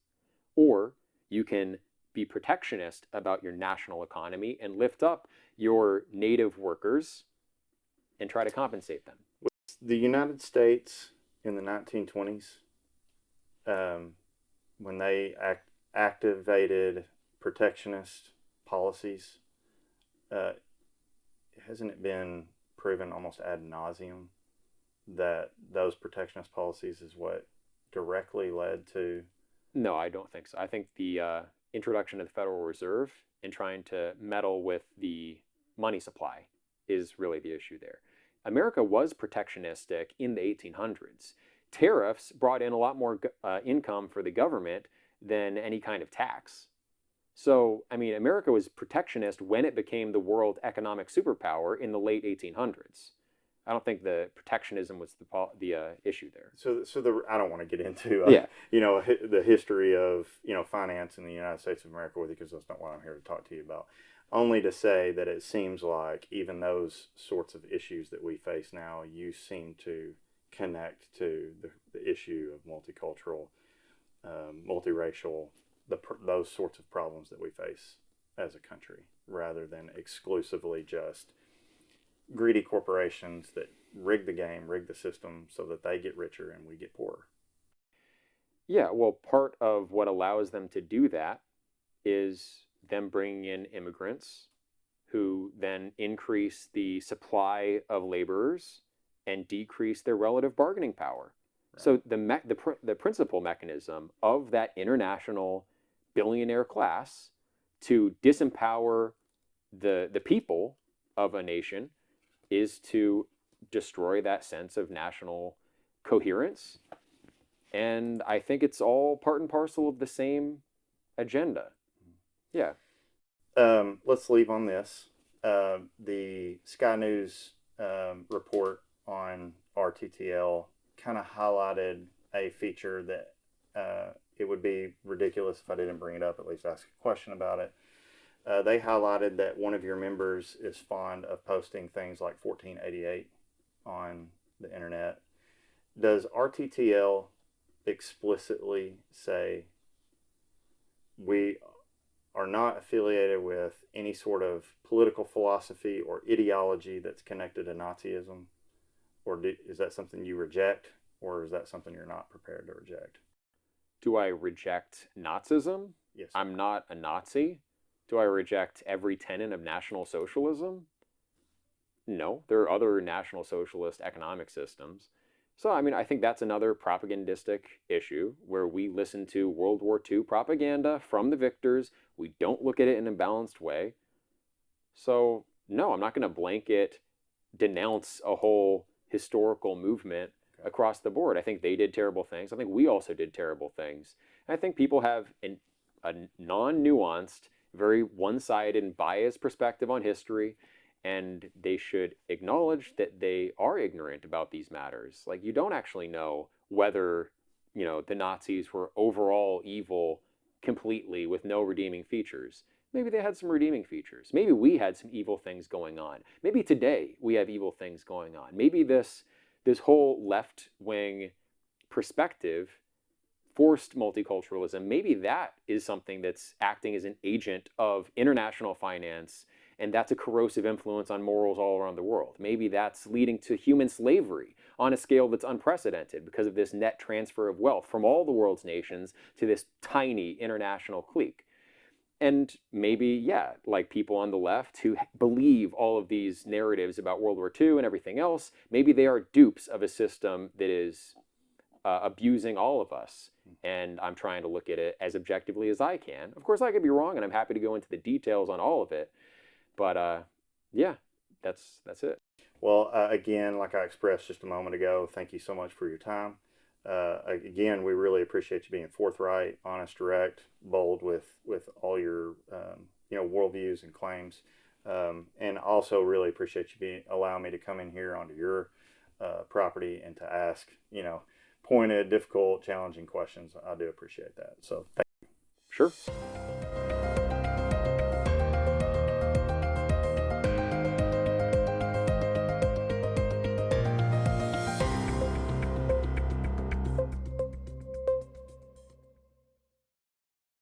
Or you can be protectionist about your national economy and lift up your native workers and try to compensate them. The United States in the 1920s, when they activated protectionist policies, hasn't it been proven almost ad nauseum that those protectionist policies is what directly led to? No, I don't think so. I think the introduction of the Federal Reserve and trying to meddle with the money supply is really the issue there. America was protectionistic in the 1800s. Tariffs brought in a lot more income for the government than any kind of tax. So, I mean, America was protectionist when it became the world economic superpower in the late 1800s. I don't think the protectionism was the issue there. So I don't want to get into the history of finance in the United States of America with you, because that's not what I'm here to talk to you about. Only to say that it seems like even those sorts of issues that we face now, you seem to connect to the issue of multicultural, multiracial, those sorts of problems that we face as a country, rather than exclusively just greedy corporations that rig the game, rig the system so that they get richer and we get poorer. Yeah, well, part of what allows them to do that is them bringing in immigrants who then increase the supply of laborers and decrease their relative bargaining power. Right. So the principal mechanism of that international billionaire class to disempower the people of a nation is to destroy that sense of national coherence. And I think it's all part and parcel of the same agenda. Yeah. Let's leave on this. The Sky News report on RTTL kind of highlighted a feature that it would be ridiculous if I didn't bring it up, at least ask a question about it. They highlighted that one of your members is fond of posting things like 1488 on the internet. Does RTTL explicitly say we are not affiliated with any sort of political philosophy or ideology that's connected to Nazism? Or is that something you reject, or is that something you're not prepared to reject? Do I reject Nazism? Yes. I'm not a Nazi. Do I reject every tenet of National Socialism? No, there are other National Socialist economic systems. So, I mean, I think that's another propagandistic issue where we listen to World War II propaganda from the victors. We don't look at it in a balanced way. So, no, I'm not going to blanket denounce a whole historical movement across the board. I think they did terrible things. I think we also did terrible things. And I think people have a non-nuanced, very one-sided and biased perspective on history, and they should acknowledge that they are ignorant about these matters. Like, you don't actually know whether, the Nazis were overall evil completely with no redeeming features. Maybe they had some redeeming features. Maybe we had some evil things going on. Maybe today we have evil things going on. Maybe this whole left-wing perspective forced multiculturalism. Maybe that is something that's acting as an agent of international finance, and that's a corrosive influence on morals all around the world. Maybe that's leading to human slavery on a scale that's unprecedented because of this net transfer of wealth from all the world's nations to this tiny international clique. And maybe, yeah, like people on the left who believe all of these narratives about World War II and everything else, maybe they are dupes of a system that is abusing all of us. And I'm trying to look at it as objectively as I can. Of course, I could be wrong, and I'm happy to go into the details on all of it. But yeah, that's it. Well, again, like I expressed just a moment ago, thank you so much for your time. Again, we really appreciate you being forthright, honest, direct, bold with all your worldviews and claims, and also really appreciate you allowing me to come in here onto your property and to ask pointed, difficult, challenging questions. I do appreciate that. So thank you. Sure.